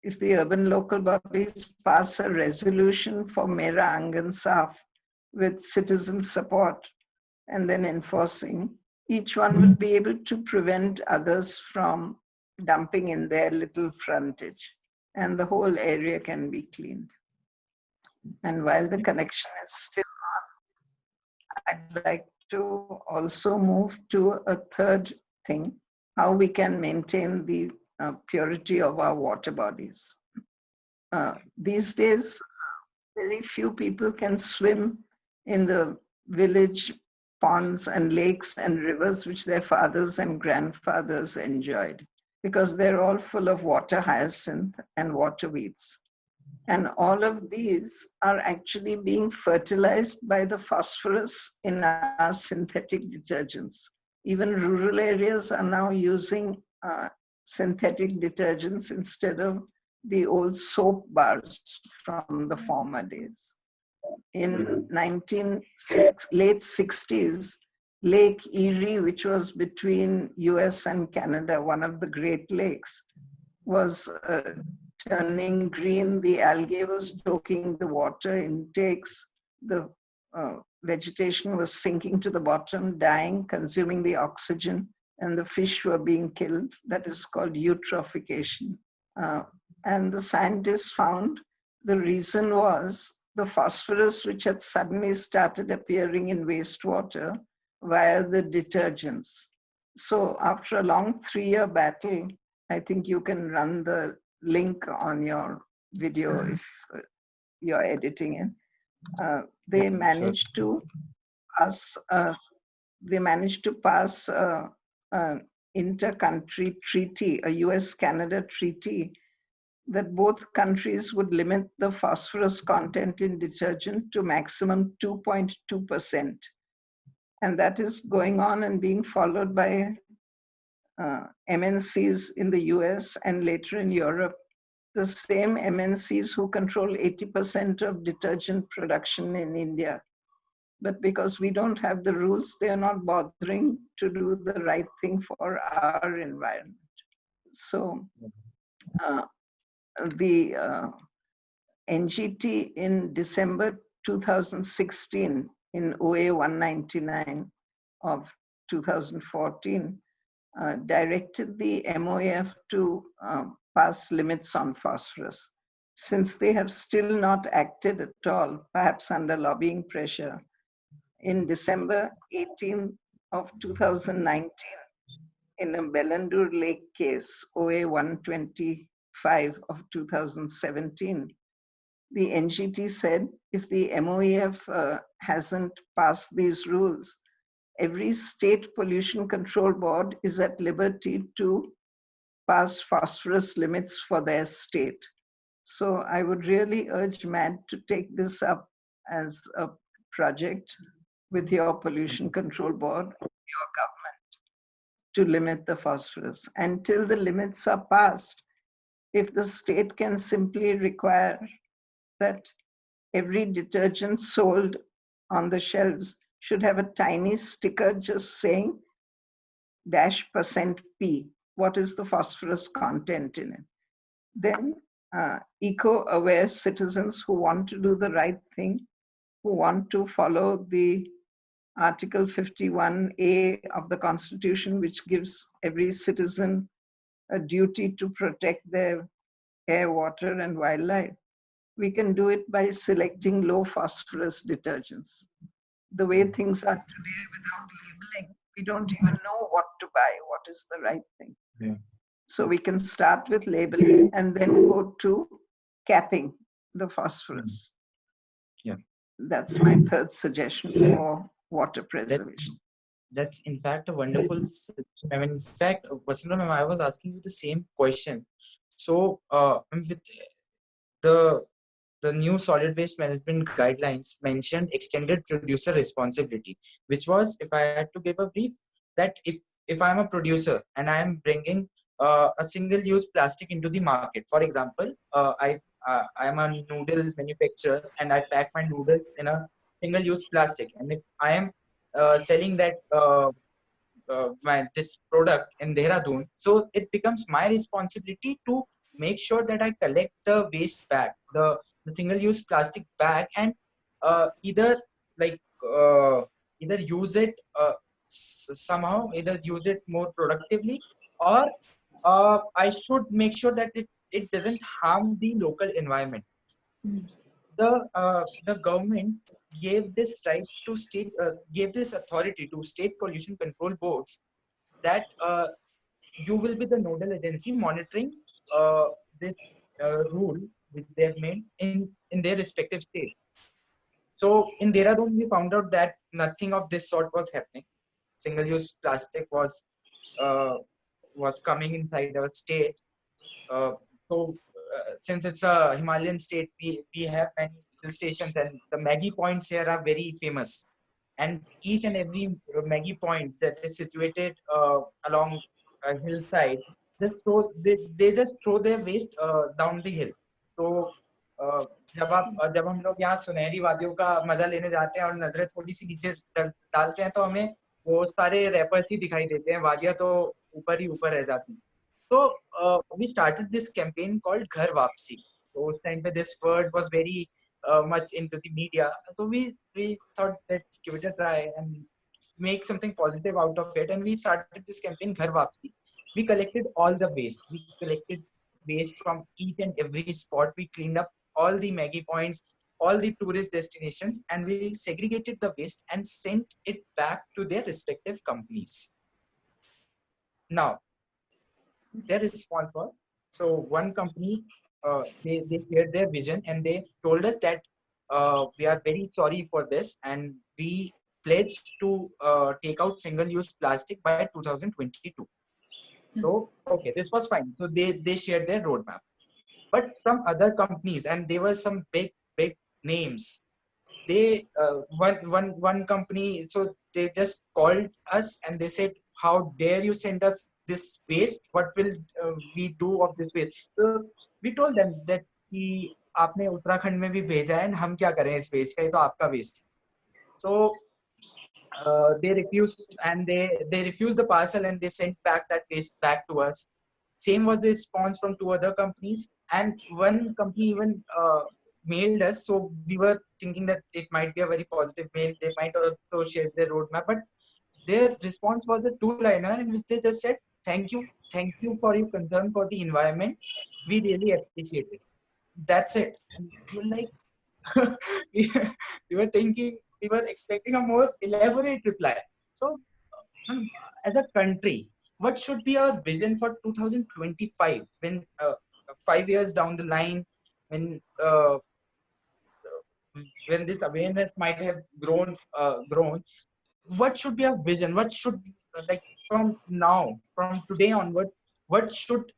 if the urban local bodies pass a resolution for Mera Angan Saaf with citizen support and then enforcing, each one will be able to prevent others from dumping in their little frontage, and the whole area can be cleaned. And while the connection is still on, I'd like to also move to a third thing, how we can maintain the purity of our water bodies. These days, very few people can swim in the village ponds and lakes and rivers which their fathers and grandfathers enjoyed, because they're all full of water hyacinth and water weeds. And all of these are actually being fertilized by the phosphorus in our synthetic detergents. Even rural areas are now using synthetic detergents instead of the old soap bars from the former days. In late 60s, Lake Erie, which was between US and Canada, one of the Great Lakes, was turning green. The algae was choking the water intakes. The vegetation was sinking to the bottom, dying, consuming the oxygen, and the fish were being killed. That is called eutrophication. And the scientists found the reason was the phosphorus which had suddenly started appearing in wastewater via the detergents. So after a long 3-year battle, I think you can run the link on your video if you're editing it. They managed to pass. An inter-country treaty, a US-Canada treaty, that both countries would limit the phosphorus content in detergent to maximum 2.2%. And that is going on and being followed by MNCs in the US and later in Europe, the same MNCs who control 80% of detergent production in India. But because we don't have the rules, they are not bothering to do the right thing for our environment. So the NGT in December 2016 in OA 199 of 2014 directed the MOF to pass limits on phosphorus. Since they have still not acted at all, perhaps under lobbying pressure, in December 18 of 2019, in a Bellandur Lake case, OA 125 of 2017, the NGT said if the MOEF hasn't passed these rules, every state pollution control board is at liberty to pass phosphorus limits for their state. So I would really urge MAD to take this up as a project with your pollution control board, your government, to limit the phosphorus. Until the limits are passed, if the state can simply require that every detergent sold on the shelves should have a tiny sticker just saying -% what is the phosphorus content in it. Then eco-aware citizens who want to do the right thing, who want to follow the Article 51A of the Constitution, which gives every citizen a duty to protect their air, water, and wildlife. We can do it by selecting low phosphorus detergents. The way things are today without labeling, we don't even know what to buy, what is the right thing. Yeah. So we can start with labeling and then go to capping the phosphorus. Yeah. That's my third suggestion for water preservation. That's in fact a wonderful. I mean, in fact, Vasundhara ma'am, I was asking you the same question. So, with the the new solid waste management guidelines mentioned extended producer responsibility, which was, if I had to give a brief, that if I'm a producer and I am bringing a single-use plastic into the market, for example, I am a noodle manufacturer and I pack my noodles in a single-use plastic, and if I am selling that this product in Dehradun, so it becomes my responsibility to make sure that I collect the waste bag, the single-use plastic bag, and either like either use it somehow, either use it more productively, or I should make sure that it doesn't harm the local environment. The government gave this right to state, gave this authority to state pollution control boards, that you will be the nodal agency monitoring this rule which they have made in their respective states. So in Dehradun, we found out that nothing of this sort was happening. Single-use plastic was coming inside our state. Since it's a Himalayan state, we have many hill stations, and the Maggie points here are very famous. And each and every Maggie point that is situated along a hillside, they just throw their waste down the hill. So जब हम लोग यहाँ सुनहरी वादियों का मजा लेने जाते हैं और नजरें थोड़ी सी नीचे डालते हैं, तो हमें वो सारे रैपर्स ही दिखाई देते हैं, वादियां तो ऊपर ही ऊपर रह जाती हैं. So we started this campaign called Ghar Vapsi. So उस time पे this word was very much into the media. So we thought, let's give it a try and make something positive out of it. And we started this campaign Ghar Vapsi. We collected all the waste. We collected waste from each and every spot. We cleaned up all the Maggie points, all the tourist destinations, and we segregated the waste and sent it back to their respective companies. Now, their response was, so one company, they shared their vision and they told us that we are very sorry for this, and we pledged to take out single-use plastic by 2022. So, okay, this was fine. So they shared their roadmap. But some other companies, and there were some big names, they one company, so they just called us and they said, how dare you send us this waste? What will we do of this waste? So we told them that कि आपने उत्तराखंड में भी भेजा है, and हम क्या करें इस waste का, ये तो आपका waste. So they refused, and they refused the parcel, and they sent back that waste back to us. Same was the response from two other companies, and one company even mailed us. So we were thinking that it might be a very positive mail. They might also share their roadmap, but their response was a two-liner in which they just said, thank you for your concern for the environment. We really appreciate it. That's it. And we were like, we were thinking, we were expecting a more elaborate reply. So as a country, what should be our vision for 2025, when 5 years down the line, when this awareness might have grown, what should be our vision? What should, like, from now, from today onward, what should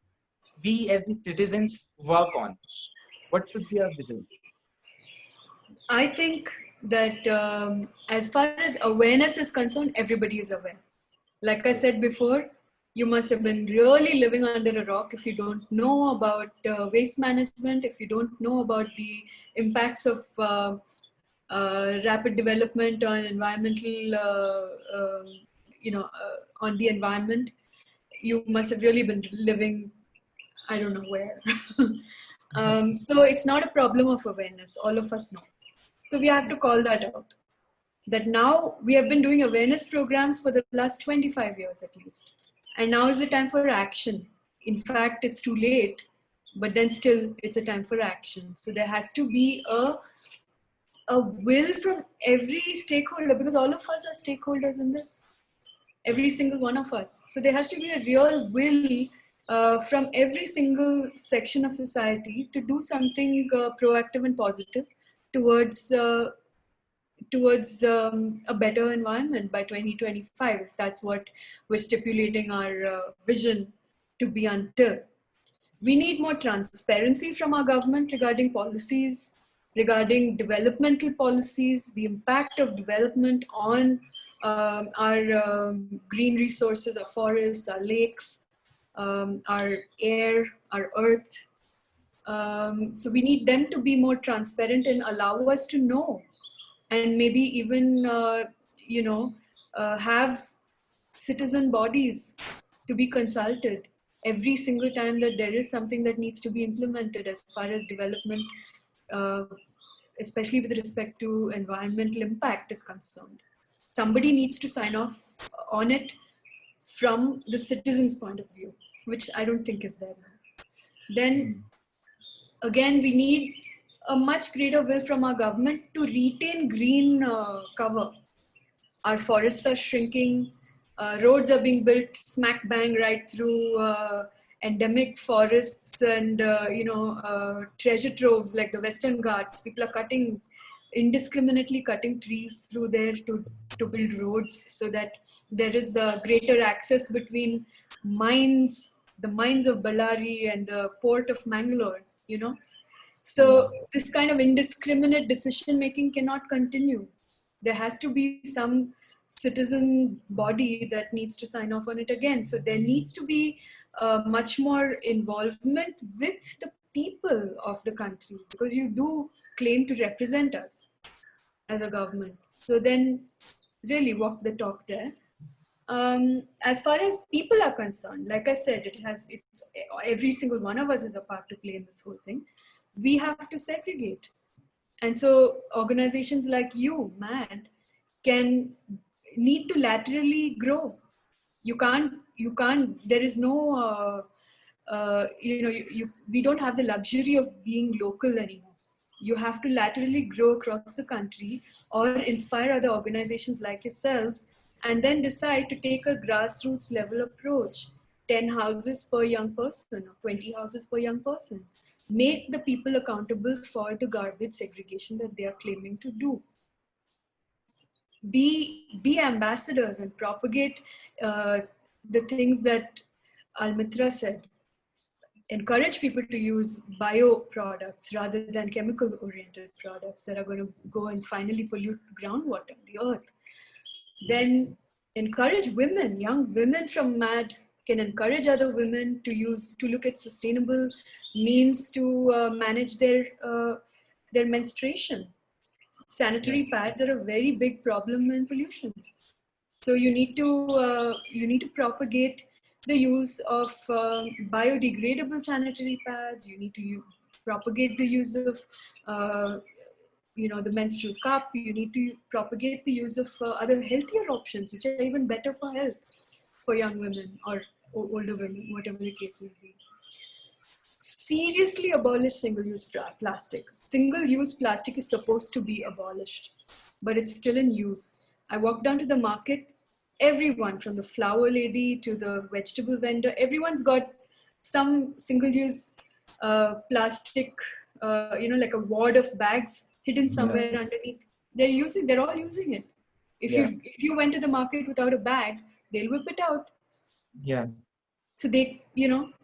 we as the citizens work on? What should be our vision? I think that as far as awareness is concerned, everybody is aware. Like I said before, you must have been really living under a rock if you don't know about waste management, if you don't know about the impacts of rapid development on environmental, on the environment. You must have really been living, I don't know where. So it's not a problem of awareness. All of us know. So we have to call that out. That now we have been doing awareness programs for the last 25 years at least. And now is the time for action. In fact, it's too late, but then still it's a time for action. So there has to be a will from every stakeholder, because all of us are stakeholders in this, every single one of us. So there has to be a real will from every single section of society to do something proactive and positive towards a better environment by 2025, if that's what we're stipulating our vision to be until. We need more transparency from our government regarding policies regarding developmental policies, the impact of development on our green resources, our forests, our lakes, our air, our earth. So we need them to be more transparent and allow us to know, and maybe even have citizen bodies to be consulted every single time that there is something that needs to be implemented as far as development, especially with respect to environmental impact is concerned. Somebody needs to sign off on it from the citizen's point of view, which I don't think is there now. Then again, we need a much greater will from our government to retain green cover. Our forests are shrinking, roads are being built smack bang right through endemic forests and treasure troves like the Western Ghats. People are indiscriminately cutting trees through there to build roads, so that there is greater access between mines, the mines of Ballari and the port of Mangalore, So this kind of indiscriminate decision making cannot continue. There has to be some citizen body that needs to sign off on it again. So there needs to be much more involvement with the people of the country, because you do claim to represent us as a government. So then really walk the talk there. As far as people are concerned, like I said, it's every single one of us is a part to play in this whole thing. We have to segregate. And so organizations like you, MAD, need to laterally grow. You can't, there is no, we don't have the luxury of being local anymore. You have to laterally grow across the country or inspire other organizations like yourselves, and then decide to take a grassroots level approach. 10 houses per young person or 20 houses per young person. Make the people accountable for the garbage segregation that they are claiming to do. Be ambassadors and propagate the things that Almitra said. Encourage people to use bio products rather than chemical oriented products that are going to go and finally pollute groundwater, the earth. Then encourage women, young women from MAD can encourage other women to look at sustainable means to manage their menstruation. Sanitary pads are a very big problem in pollution. So you need to propagate the use of biodegradable sanitary pads. You need to propagate the use of the menstrual cup. You need to propagate the use of other healthier options, which are even better for health for young women or older women, whatever the case may be. Seriously abolish single-use plastic. Single-use plastic is supposed to be abolished, but it's still in use. I walked down to the market, everyone from the flower lady to the vegetable vendor, everyone's got some single-use plastic, like a wad of bags hidden somewhere underneath. They're all using it. If you went to the market without a bag, they'll whip it out. Yeah. So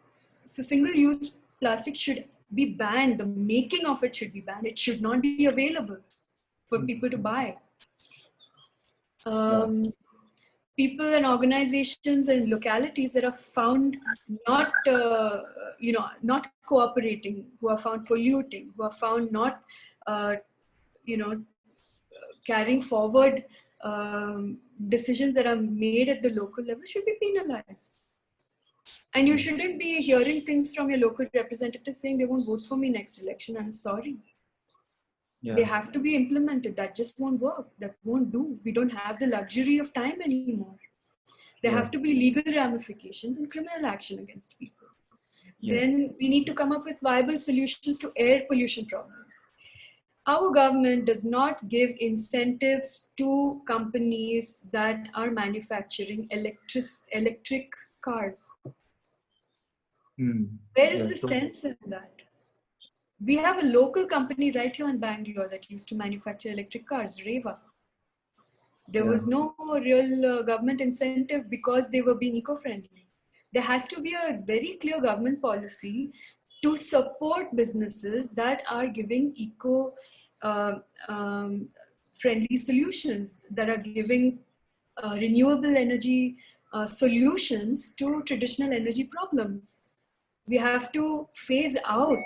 so single-use plastic should be banned. The making of it should be banned. It should not be available for people to buy. People and organizations and localities that are found not cooperating, who are found polluting, who are found not, carrying forward decisions that are made at the local level should be penalized. And you shouldn't be hearing things from your local representative saying they won't vote for me next election. I'm sorry. Yeah. They have to be implemented. That just won't work. That won't do. We don't have the luxury of time anymore. There have to be legal ramifications and criminal action against people. Then we need to come up with viable solutions to air pollution problems. Our government does not give incentives to companies that are manufacturing electric cars. Where is the sense in that? We have a local company right here in Bangalore that used to manufacture electric cars, Reva. There was no real government incentive because they were being eco-friendly. There has to be a very clear government policy to support businesses that are giving eco uh, um, friendly solutions, that are giving renewable energy solutions to traditional energy problems. We have to phase out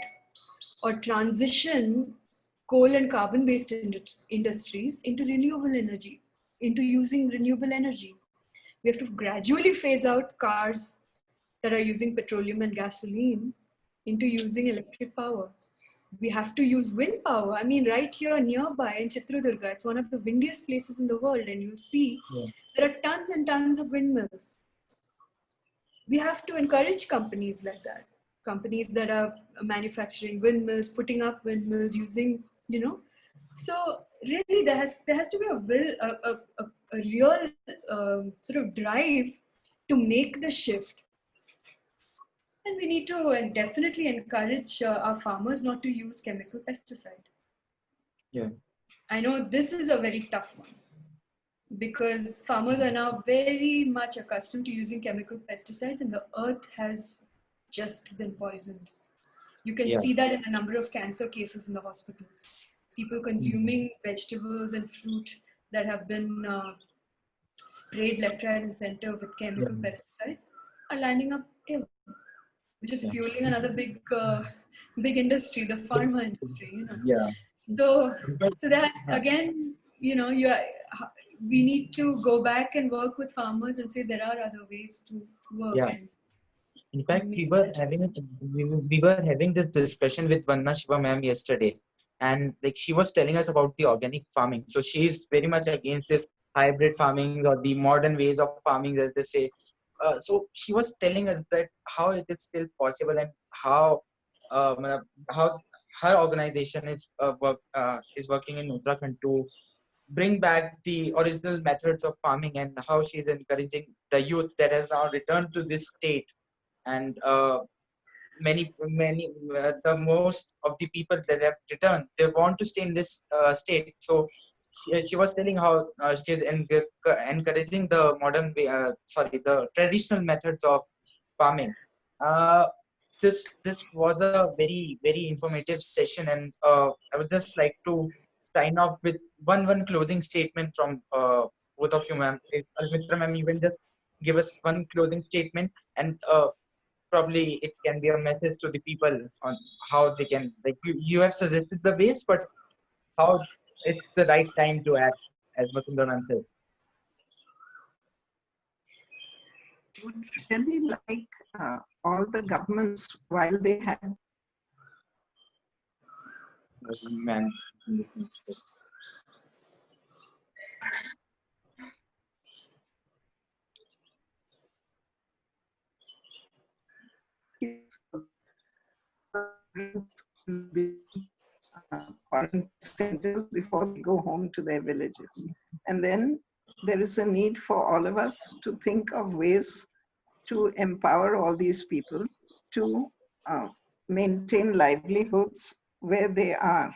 or transition coal and carbon based industries into renewable energy, into using renewable energy. We have to gradually phase out cars that are using petroleum and gasoline into using electric power. We have to use wind power. I mean, right here nearby in Chitradurga, it's one of the windiest places in the world, and you'll see there are tons and tons of windmills. We have to encourage companies like that, companies that are manufacturing windmills, putting up windmills, using, you know. So really, there has to be a real sort of drive to make the shift. And we need to definitely encourage our farmers not to use chemical pesticide. Yeah. I know this is a very tough one, because farmers are now very much accustomed to using chemical pesticides, and the earth has just been poisoned. You can see that in the number of cancer cases in the hospitals. People consuming vegetables and fruit that have been sprayed left, right, and center with chemical pesticides are landing up ill, which is fueling another big industry, the pharma industry. You know. Yeah. So that's again, you know, we need to go back and work with farmers and say there are other ways to work. Yeah. In fact, we were having this discussion with Vanna Shiva ma'am yesterday, and like she was telling us about the organic farming. So she is very much against this hybrid farming or the modern ways of farming, as they say. So she was telling us that how it is still possible, and how her organization is working in Uttarakhand to bring back the original methods of farming, and how she is encouraging the youth that has now returned to this state. And many the most of the people that have returned, they want to stay in this state. So she was telling how she is encouraging the modern way, the traditional methods of farming. This was a very informative session, and I would just like to sign off with one closing statement from both of you, ma'am. If Almitra ma'am, you will just give us one closing statement, and probably it can be a message to the people on how they can, like, you have suggested the ways, but how it's the right time to act, as Vasundhara said. Would really like all the governments, while they had Man. quarantine centers before they go home to their villages. And then there is a need for all of us to think of ways to empower all these people to maintain livelihoods where they are.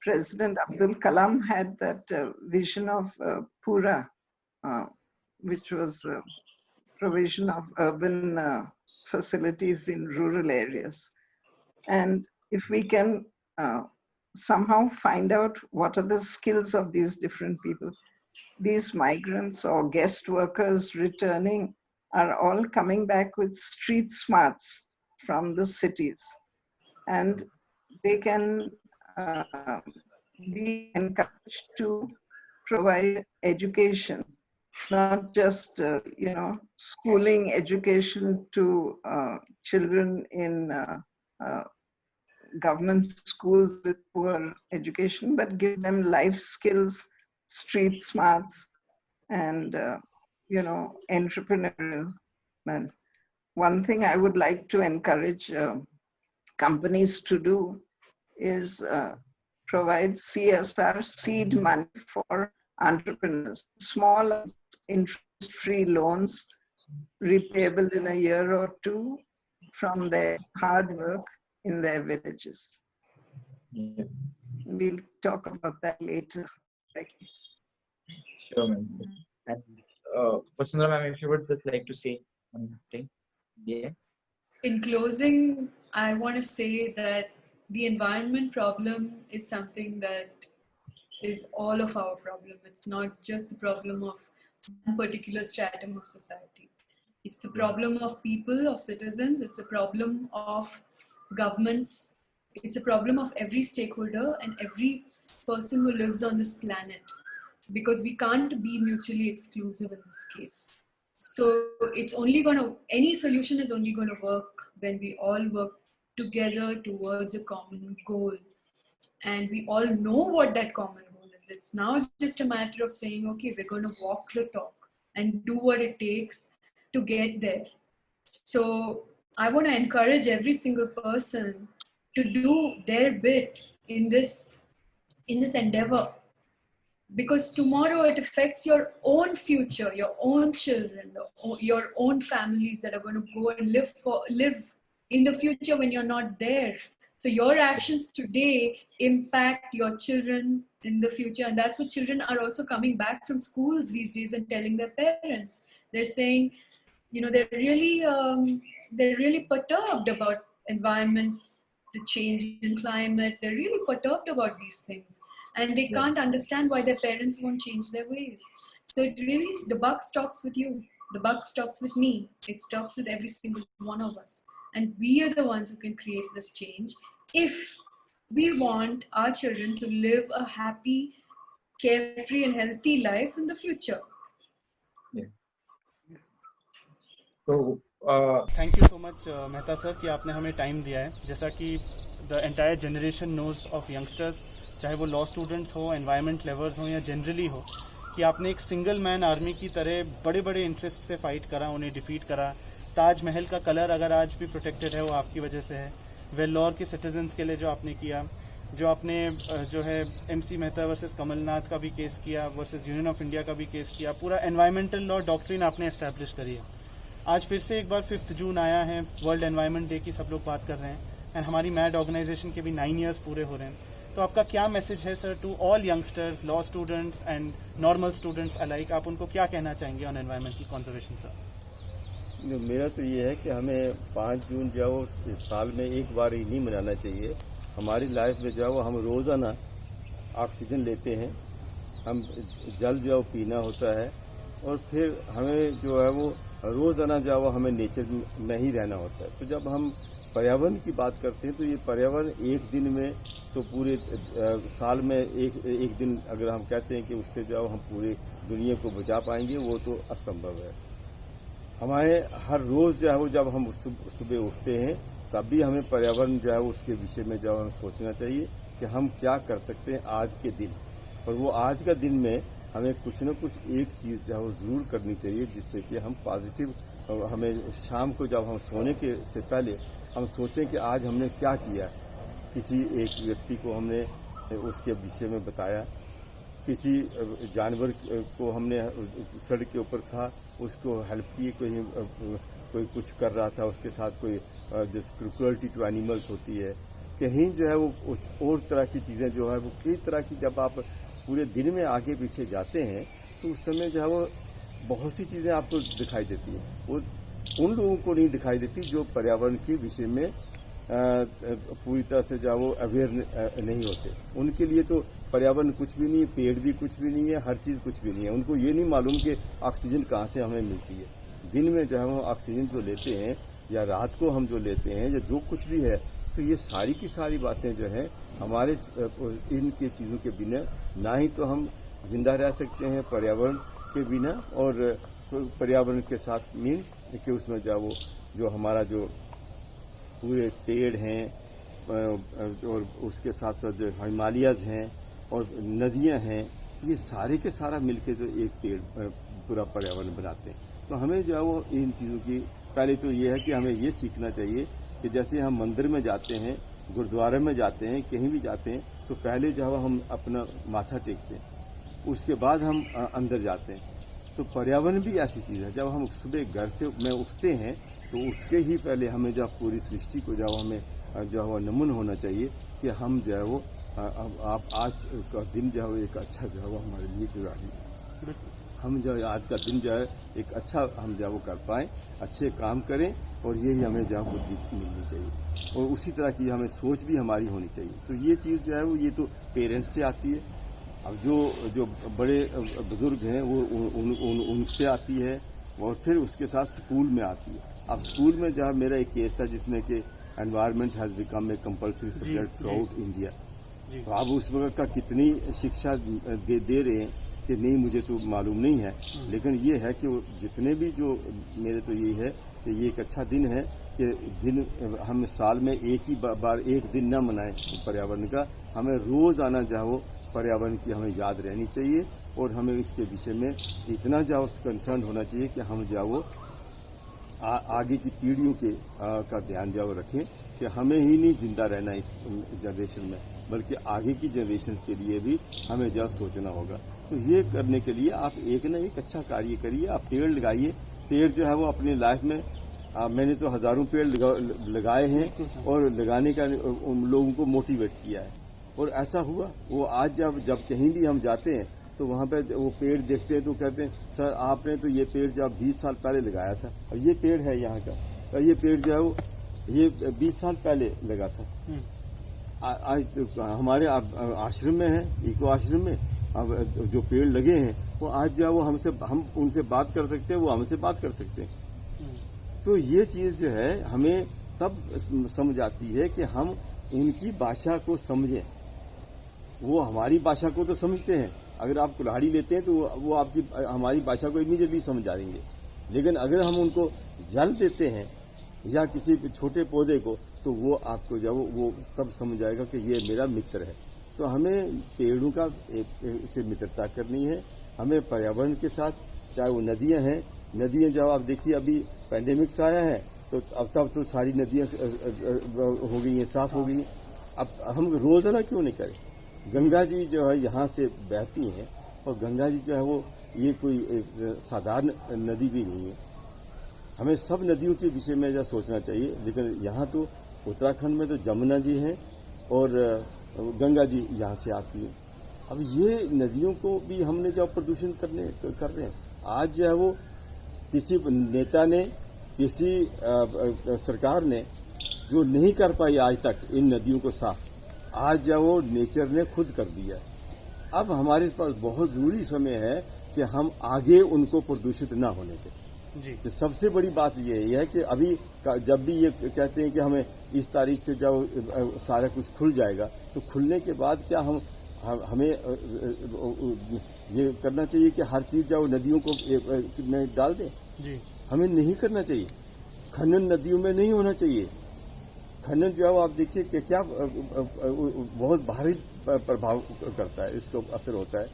President Abdul Kalam had that vision of Pura, which was provision of urban facilities in rural areas. And if we can somehow find out what are the skills of these different people, these migrants or guest workers returning are all coming back with street smarts from the cities. And they can be encouraged to provide education, not just schooling education to children in government schools with poor education, but give them life skills, street smarts, and entrepreneurial. And one thing I would like to encourage companies to do is provide CSR seed money for entrepreneurs, small interest-free loans repayable in a year or two from their hard work in their villages. Yeah. We'll talk about that later. Sure, ma'am. And Vasundhara ma'am, if you would just like to say one thing. Yeah. in closing, I want to say that the environment problem is something that is all of our problem. It's not just the problem of one particular stratum of society. It's the problem of people, of citizens. It's a problem of governments. It's a problem of every stakeholder and every person who lives on this planet, because we can't be mutually exclusive in this case. So it's only any solution is only going to work when we all work together towards a common goal. And we all know what that common goal is. It's now just a matter of saying, okay, we're going to walk the talk and do what it takes to get there. So I want to encourage every single person to do their bit in this endeavor, because tomorrow it affects your own future, your own children, your own families that are going to go and live in the future when you're not there. So your actions today impact your children in the future. And that's what children are also coming back from schools these days and telling their parents. They're saying, they're really perturbed about environment, the change in climate. They're really perturbed about these things. And they can't understand why their parents won't change their ways. So it really, the buck stops with you. The buck stops with me. It stops with every single one of us. And we are the ones who can create this change if we want our children to live a happy, carefree and healthy life in the future. So, thank you so much Mehta sir कि आपने हमें time दिया है. जैसा कि the entire generation knows of youngsters, चाहे वो law students हो, एनवायरनमेंट लवर्स हो या जनरली हो, कि आपने एक सिंगल मैन आर्मी की तरह बड़े बड़े इंटरेस्ट से फाइट करा, उन्हें डिफीट करा. ताजमहल का कलर अगर आज भी प्रोटेक्टेड है वो आपकी वजह से है. वेल्लोर के सिटीजन्स के लिए जो आपने किया, जो आपने जो है MC मेहता वर्सेस कमलनाथ का भी केस किया, वर्सेस यूनियन ऑफ इंडिया का भी केस किया, पूरा एनवायरमेंटल लॉ डॉक्ट्रिन आपने एस्टैब्लिश करी है. आज फिर से एक बार 5 जून आया है, वर्ल्ड एनवायरनमेंट डे की सब लोग बात कर रहे हैं, एंड हमारी मैड ऑर्गेनाइजेशन के भी 9 ईयर्स पूरे हो रहे हैं. तो आपका क्या मैसेज है sir to all youngsters, law students and normal students alike? आप उनको क्या कहना चाहेंगे ऑन एनवायरमेंटल कंजर्वेशन सर? मेरा तो ये है कि हमें 5 जून जो है इस साल में एक बार ही नहीं मनाना चाहिए. हमारी लाइफ में जो है वो हम रोज़ाना ऑक्सीजन लेते हैं, हम जल जो है पीना होता है, और फिर हमें जो है वो रोज़ाना जो है वो हमें नेचर में ही रहना होता है. तो जब हम पर्यावरण की बात करते हैं तो ये पर्यावरण एक दिन में तो पूरे साल में एक दिन अगर हम कहते हैं कि उससे जो है हम पूरे दुनिया को बचा पाएंगे, वो तो असंभव है. हमारे हर रोज़ जो है वो जब हम सुबह उठते हैं तब भी हमें पर्यावरण जो है उसके विषय में जो है सोचना चाहिए कि हम क्या कर सकते हैं आज के दिन. और वो आज का दिन में हमें कुछ न कुछ एक चीज़ जो है वो ज़रूर करनी चाहिए, जिससे कि हम पॉजिटिव, हमें शाम को जब हम सोने के से पहले हम सोचें कि आज हमने क्या किया. किसी एक व्यक्ति को हमने उसके विषय में बताया, किसी जानवर को हमने सड़क के ऊपर था उसको हेल्प की, कोई कुछ कर रहा था उसके साथ, कोई जो क्रुएल्टी टू एनिमल्स होती है, कहीं जो है वो और तरह की चीज़ें जो है वो कई तरह की, जब आप पूरे दिन में आगे पीछे जाते हैं तो उस समय जो है वो बहुत सी चीज़ें आपको दिखाई देती हैं. वो उन लोगों को नहीं दिखाई देती जो पर्यावरण के विषय में पूरी तरह से जो है वो अवेयर नहीं होते. उनके लिए तो पर्यावरण कुछ भी नहीं है, पेड़ भी कुछ भी नहीं है, हर चीज़ कुछ भी नहीं है. उनको ये नहीं मालूम कि ऑक्सीजन कहाँ से हमें मिलती है. दिन में जो है वो ऑक्सीजन जो लेते हैं या रात को हम जो लेते हैं या जो कुछ भी है, तो ये सारी की सारी बातें जो है हमारे इनके चीज़ों के बिना ना ही तो हम जिंदा रह सकते हैं पर्यावरण के बिना, और पर्यावरण के साथ मीन्स कि उसमें जो हमारा जो पूरे पेड़ हैं और उसके साथ साथ जो हिमालयज हैं और नदियां हैं, ये सारे के सारा मिलके जो एक पेड़ पूरा पर्यावरण बनाते हैं. तो हमें जो है वो इन चीज़ों की पहले तो ये है कि हमें ये सीखना चाहिए कि जैसे हम मंदिर में जाते हैं, गुरुद्वारे में जाते हैं, कहीं भी जाते हैं, तो पहले जो है हम अपना माथा टेकते हैं, उसके बाद हम अंदर जाते हैं. तो पर्यावरण भी ऐसी चीज़ है, जब हम सुबह घर से में उठते हैं तो उठ के ही पहले हमें जब पूरी सृष्टि को जब हमें जो है वो नमन होना चाहिए कि हम जो है वो आप आज का दिन जो है वो एक अच्छा जो है वो हमारे लिए गुजारिए. हम जो आज का दिन जो है एक अच्छा हम जो वो कर पाएँ, अच्छे काम करें, और यही हमें जो बुद्धि मिलनी चाहिए, और उसी तरह की हमें सोच भी हमारी होनी चाहिए। तो ये चीज़ जो है वो ये तो पेरेंट्स से आती है, अब जो बड़े बुजुर्ग हैं वो उनसे आती है, और फिर उसके साथ स्कूल में आती है। अब स्कूल में जहाँ मेरा एक केस था जिसमें कि environment has become a compulsory subject through out India, तो अब उस वक्त का कितनी शिक्षा दे रहे हैं कि नहीं मुझे तो मालूम नहीं है, लेकिन ये है कि जितने भी जो मेरे तो यही है कि ये एक अच्छा दिन है कि दिन हम साल में एक ही बार एक दिन न मनाएं पर्यावरण का, हमें रोज़ आना चाहो पर्यावरण की हमें याद रहनी चाहिए, और हमें इसके विषय में इतना जाओ कंसर्न होना चाहिए कि हम जाओ आगे की पीढ़ियों के का ध्यान जाओ रखें कि हमें ही नहीं जिंदा रहना इस जनरेशन में, बल्कि आगे की जनरेशन के लिए भी हमें जाओ सोचना होगा। तो ये करने के लिए आप एक न एक अच्छा कार्य करिए, आप पेड़ लगाइए। पेड़ जो है वो अपनी लाइफ में मैंने तो हजारों पेड़ लगाए हैं और लगाने का उन लोगों को मोटिवेट किया है, और ऐसा हुआ वो आज जब कहीं भी हम जाते हैं तो वहाँ पे वो पेड़ देखते हैं तो कहते हैं सर आपने तो ये पेड़ जब 20 साल पहले लगाया था, और ये पेड़ है यहाँ का, और ये पेड़ जो है वो ये 20 साल पहले लगा था। आज तो हमारे आश्रम में है, इको आश्रम में अब जो पेड़ लगे हैं वो आज जो है वो हम उनसे बात कर सकते हैं, वो हमसे बात कर सकते हैं। तो ये चीज जो है हमें तब समझ आती है कि हम उनकी भाषा को समझें। वो हमारी भाषा को तो समझते हैं, अगर आप कुल्हाड़ी लेते हैं तो वो आपकी हमारी भाषा को इमीडिएटली समझ आ देंगे, लेकिन अगर हम उनको जल देते हैं या किसी छोटे पौधे को तो वो आपको जब वो तब समझ आएगा कि ये मेरा मित्र है। तो हमें पेड़ों का से मित्रता करनी है, हमें पर्यावरण के साथ, चाहे वो नदियां हैं, नदियां जब आप देखिए अभी पैंडेमिक से आया है तो अब तब तो सारी नदियां हो गई हैं, साफ हो गई हैं। अब हम रोजाना क्यों नहीं करें? गंगा जी जो है यहाँ से बहती हैं, और गंगा जी जो है वो ये कोई साधारण नदी भी नहीं है। हमें सब नदियों के विषय में जो सोचना चाहिए, लेकिन यहाँ तो उत्तराखंड में तो जमुना जी हैं और गंगा जी यहाँ से आती है। अब ये नदियों को भी हमने जो प्रदूषण कर रहे हैं, आज जो है वो किसी नेता ने, किसी सरकार ने जो नहीं कर पाई आज तक इन नदियों को साफ, आज जो वो नेचर ने खुद कर दिया। अब हमारे पास बहुत जरूरी समय है कि हम आगे उनको प्रदूषित ना होने दें। तो सबसे बड़ी बात ये है कि अभी जब भी ये कहते हैं कि हमें इस तारीख से जब सारा कुछ खुल जाएगा, तो खुलने के बाद क्या हमें ये करना चाहिए कि हर चीज जो नदियों को में डाल दें? जी। हमें नहीं करना चाहिए। खनन नदियों में नहीं होना चाहिए। खनन जो है आप देखिए कि क्या बहुत भारी प्रभाव करता है, इसको असर होता है।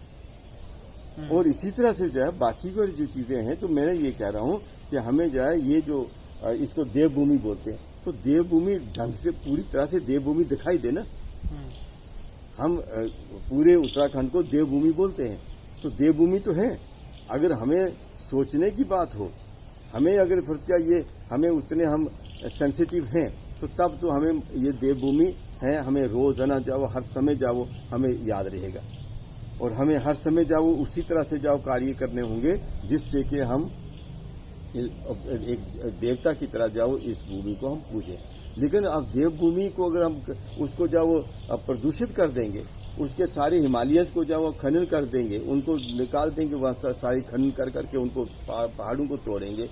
और इसी तरह से जो है बाकी की जो चीजें हैं, तो मैं ये कह रहा हूं कि हमें जो है ये जो इसको देवभूमि बोलते हैं, तो देवभूमि ढंग से पूरी तरह से देवभूमि दिखाई दे ना। हम पूरे उत्तराखंड को देवभूमि बोलते हैं, तो देवभूमि तो है। अगर हमें सोचने की बात हो, हमें अगर फर्ज किया ये हमें उतने हम सेंसिटिव हैं, तो तब तो हमें ये देवभूमि है, हमें रोजाना जाओ, हर समय जाओ, हमें याद रहेगा। और हमें हर समय जाओ उसी तरह से जाओ कार्य करने होंगे जिससे कि हम एक देवता की तरह जाओ इस भूमि को हम पूजें। लेकिन अब देवभूमि को अगर हम उसको जाओ प्रदूषित कर देंगे, उसके सारे हिमालयस को जाओ खनन कर देंगे, उनको निकाल देंगे, वहाँ सारी खनन कर करके उनको पहाड़ों को तोड़ेंगे,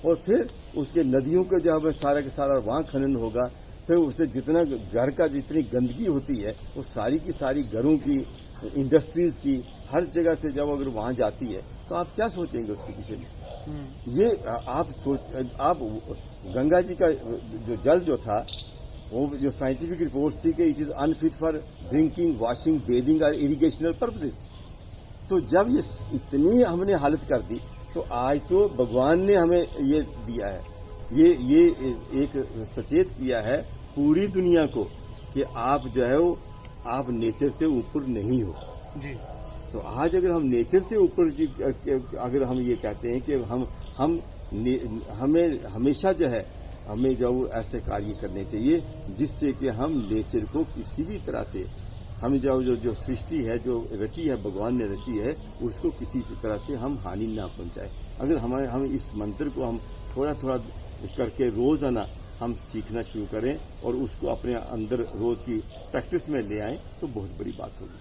और फिर उसके नदियों के जब सारा का सारा वहाँ खनन होगा, फिर उससे जितना घर का जितनी गंदगी होती है वो सारी की सारी घरों की, इंडस्ट्रीज की, हर जगह से जब अगर वहां जाती है तो आप क्या सोचेंगे उसके पीछे में? ये आप गंगा जी का जो जल जो था, वो जो साइंटिफिक रिपोर्ट थी कि it is unfit for drinking, washing, bathing और इरिगेशनल पर्पसेस। तो जब ये इतनी हमने हालत कर दी, तो आज तो भगवान ने हमें ये दिया है, ये एक सचेत किया है पूरी दुनिया को कि आप जो है वो आप नेचर से ऊपर नहीं हो जी। तो आज अगर हम नेचर से ऊपर अगर हम ये कहते हैं कि हमें हमेशा जो है हमें जो ऐसे कार्य करने चाहिए जिससे कि हम नेचर को किसी भी तरह से हम जो सृष्टि है, जो रची है, भगवान ने रची है, उसको किसी तरह से हम हानि ना पहुंचाए। अगर हम इस मंत्र को हम थोड़ा थोड़ा करके रोजाना हम सीखना शुरू करें और उसको अपने अंदर रोज की प्रैक्टिस में ले आएं तो बहुत बड़ी बात होगी।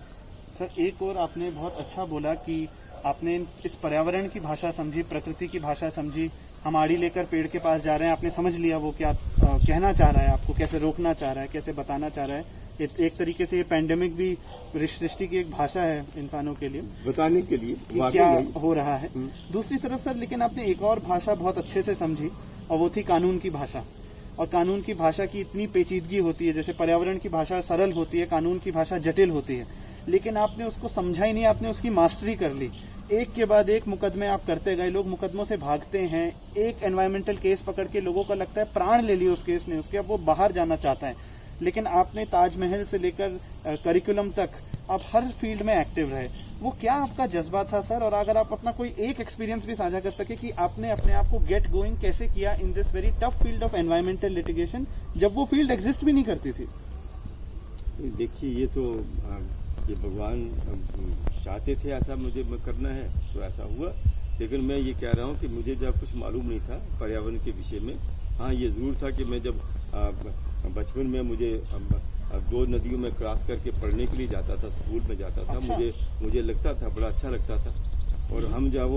सर, एक और आपने बहुत अच्छा बोला कि आपने इस पर्यावरण की भाषा समझी, प्रकृति की भाषा समझी। हम आड़ी लेकर पेड़ के पास जा रहे हैं, आपने समझ लिया वो क्या कहना चाह रहा है, आपको कैसे रोकना चाह रहा है, कैसे बताना चाह रहा है। एक तरीके से ये पैंडेमिक भी सृष्टि की एक भाषा है इंसानों के लिए, बताने के लिए क्या हो रहा है। दूसरी तरफ सर, लेकिन आपने एक और भाषा बहुत अच्छे से समझी और वो थी कानून की भाषा। और कानून की भाषा की इतनी पेचीदगी होती है, जैसे पर्यावरण की भाषा सरल होती है, कानून की भाषा जटिल होती है, लेकिन आपने उसको समझा ही नहीं, आपने उसकी मास्टरी कर ली। एक के बाद एक मुकदमे आप करते गए, लोग मुकदमों से भागते हैं। एक एनवायरमेंटल केस पकड़ के लोगों का लगता है प्राण ले लिए उस केस ने उसके, अब वो बाहर जाना चाहता है। लेकिन आपने ताजमहल से लेकर करिकुलम तक आप हर फील्ड में एक्टिव रहे। वो क्या आपका जज्बा था सर? और अगर आप अपना कोई एक एक्सपीरियंस भी साझा कर सके कि आपने अपने आप को गेट गोइंग कैसे किया in this very tough field of environmental litigation, जब वो फील्ड एग्जिस्ट भी नहीं करती थी। देखिए, ये भगवान चाहते थे ऐसा मुझे करना है तो ऐसा हुआ। लेकिन मैं ये कह रहा हूँ कि मुझे जब कुछ मालूम नहीं था पर्यावरण के विषय में। हाँ, ये जरूर था कि मैं जब बचपन में मुझे 2 नदियों में क्रॉस करके पढ़ने के लिए जाता था, स्कूल में जाता था। अच्छा। मुझे लगता था, बड़ा अच्छा लगता था। और हम जब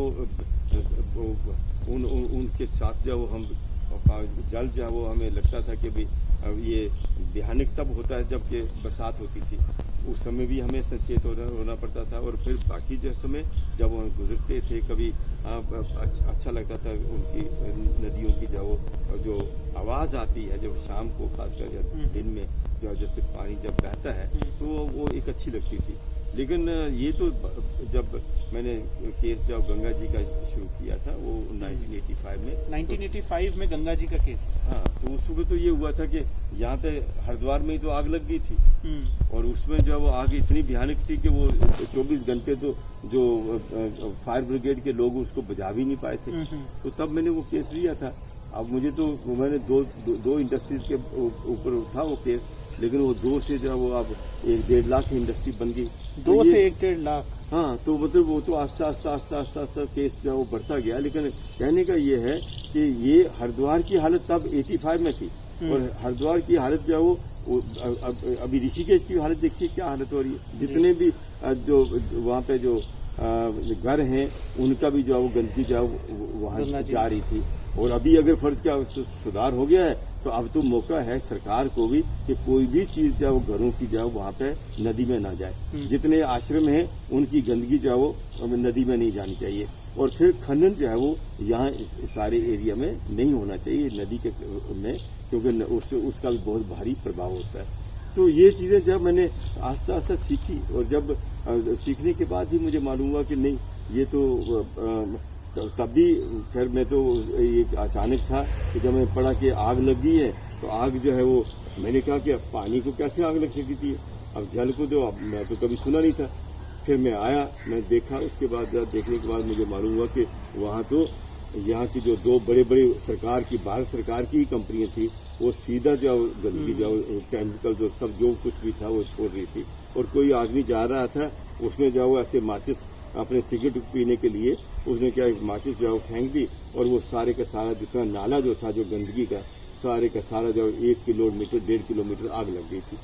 उनके साथ जब हम जल जो वो हमें लगता था कि भाई ये भयानक तब होता है जबकि बरसात होती थी, उस समय भी हमें सचेत होना पड़ता था। और फिर बाकी जो समय जब हम गुजरते थे, कभी अच्छा लगता था उनकी नदियों की जो आवाज़ आती है जब शाम को, खासकर जब दिन में जो जैसे पानी जब बहता है तो वो एक अच्छी लगती थी। लेकिन ये तो जब मैंने केस जब गंगा जी का शुरू किया था वो 1985 में गंगा जी का केस। हाँ, तो उस वक्त तो ये हुआ था कि यहाँ पे हरिद्वार में ही तो आग लग गई थी। और उसमें जब वो आग इतनी भयानक थी कि वो 24 घंटे तो जो फायर ब्रिगेड के लोग उसको बुझा भी नहीं पाए थे। तो तब मैंने वो केस लिया था। अब मुझे तो मैंने दो इंडस्ट्रीज के ऊपर था वो केस, लेकिन वो 2 से जो वो अब 1-1.5 लाख की इंडस्ट्री बन गई। 2 से 1-1.5 लाख। हाँ, तो मतलब वो तो आस्ता केस जो वो बढ़ता गया। लेकिन कहने का ये है कि ये हरिद्वार की हालत तब 85 में थी और हरिद्वार की हालत जो वो अभी ऋषिकेश की हालत देखिए क्या हालत हो रही है। जितने भी जो वहाँ पे जो घर हैं उनका भी जो वो गंदगी जो वहाँ जा रही थी। और अभी अगर फर्ज क्या सुधार हो गया है तो अब तो मौका है सरकार को भी कि कोई भी चीज जो घरों की जो वहाँ पे नदी में ना जाए। जितने आश्रम हैं उनकी गंदगी जो वो नदी में नहीं जानी चाहिए। और फिर खनन जो है वो यहाँ इस सारे एरिया में नहीं होना चाहिए नदी के में, क्योंकि उसका भी बहुत भारी प्रभाव होता है। तो ये चीजें जब मैंने आस्ता आस्ता सीखी और जब सीखने के बाद ही मुझे मालूम हुआ कि नहीं ये तो तब भी खैर मैं तो ये अचानक था कि जब मैं पढ़ा कि आग लग गई है तो आग जो है वो मैंने कहा कि पानी को कैसे आग लग सकती थी, अब जल को तो मैं तो कभी सुना नहीं था। फिर मैं आया, मैं देखा, उसके बाद देखने के बाद मुझे मालूम हुआ कि वहाँ तो यहाँ की जो 2 बड़े सरकार की भारत सरकार की ही कंपनियां थी वो सीधा जो गंदगी जो केमिकल जो सब जो कुछ भी था वो छोड़ रही थी। और कोई आदमी जा रहा था, उसने जो ऐसे माचिस अपने सिगरेट पीने के लिए उसने क्या माचिस जो फेंक दी और वो सारे का सारा जितना नाला जो था जो गंदगी का सारे का सारा जो 1 किलोमीटर 1.5 किलोमीटर आग लग गई थी।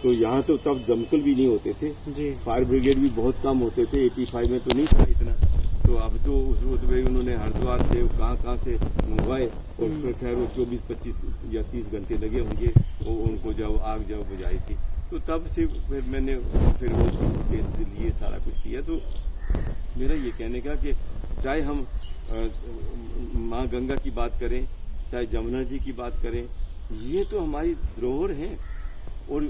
तो यहाँ तो तब दमकल भी नहीं होते थे, फायर ब्रिगेड भी बहुत कम होते थे, 85 में तो नहीं था इतना। तो अब तो उस वक्त में उन्होंने हरिद्वार से कहाँ से मंगवाए और फिर खैर वो 24, 25 या 30 घंटे लगे होंगे वो उनको जब आग जब बुझाई थी। तो तब से फिर मैंने फिर वो केस लिए सारा कुछ किया। तो मेरा ये कहने का कि चाहे हम माँ गंगा की बात करें, चाहे जमुना जी की बात करें, ये तो हमारी धरोहर हैं और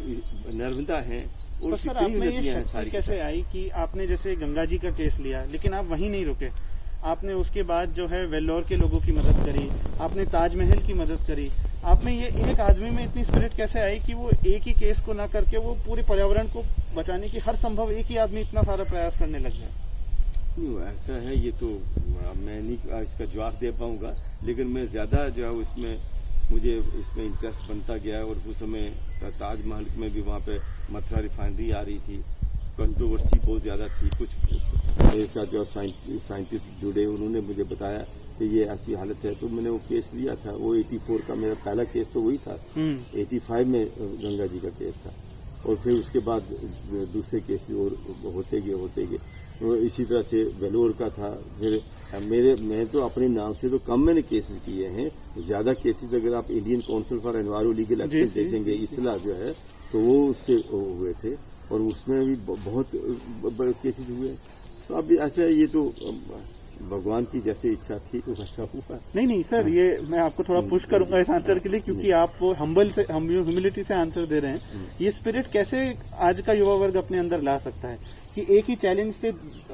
नर्मदा हैं। और तो सर, आप में ये शक्ति कैसे आई कि आपने जैसे गंगा जी का केस लिया लेकिन आप वहीं नहीं रुके, आपने उसके बाद जो है वेल्लोर के लोगों की मदद करी, आपने ताजमहल की मदद करी। आप में ये एक आदमी में इतनी स्पिरिट कैसे आई कि वो एक ही केस को ना करके वो पूरे पर्यावरण को बचाने की हर संभव एक ही आदमी इतना सारा प्रयास करने लग गया? ऐसा है, ये तो मैं नहीं इसका जवाब दे पाऊंगा, लेकिन मैं ज्यादा जो है उसमें मुझे इसमें इंटरेस्ट बनता गया और उस समय ताजमहल में भी वहाँ पे मथुरा रिफाइनरी आ रही थी, कंट्रोवर्सी बहुत ज़्यादा थी। कुछ मेरे साथ जो साइंटिस्ट जुड़े उन्होंने मुझे बताया कि ये ऐसी हालत है, तो मैंने वो केस लिया था। वो 84 का मेरा पहला केस तो वही था। 85 में गंगा जी का केस था और फिर उसके बाद दूसरे केस और होते गए। तो इसी तरह से वेलोर का था। फिर मैं तो अपने नाम से तो कम मैंने केसेस किए हैं, ज्यादा केसेस अगर आप Indian council for environmental legal action देखेंगे, इसला जो है तो वो उससे हुए थे और उसमें भी बहुत केसेस हुए। तो अब ऐसा ये तो भगवान की जैसे इच्छा थी तो वैसा हुआ। नहीं सर, ये मैं आपको थोड़ा पुश करूंगा इस आंसर के लिए, क्योंकि आप ह्यूमिलिटी से आंसर दे रहे हैं। ये स्पिरिट कैसे आज का युवा वर्ग अपने अंदर ला सकता है कि एक ही चैलेंज से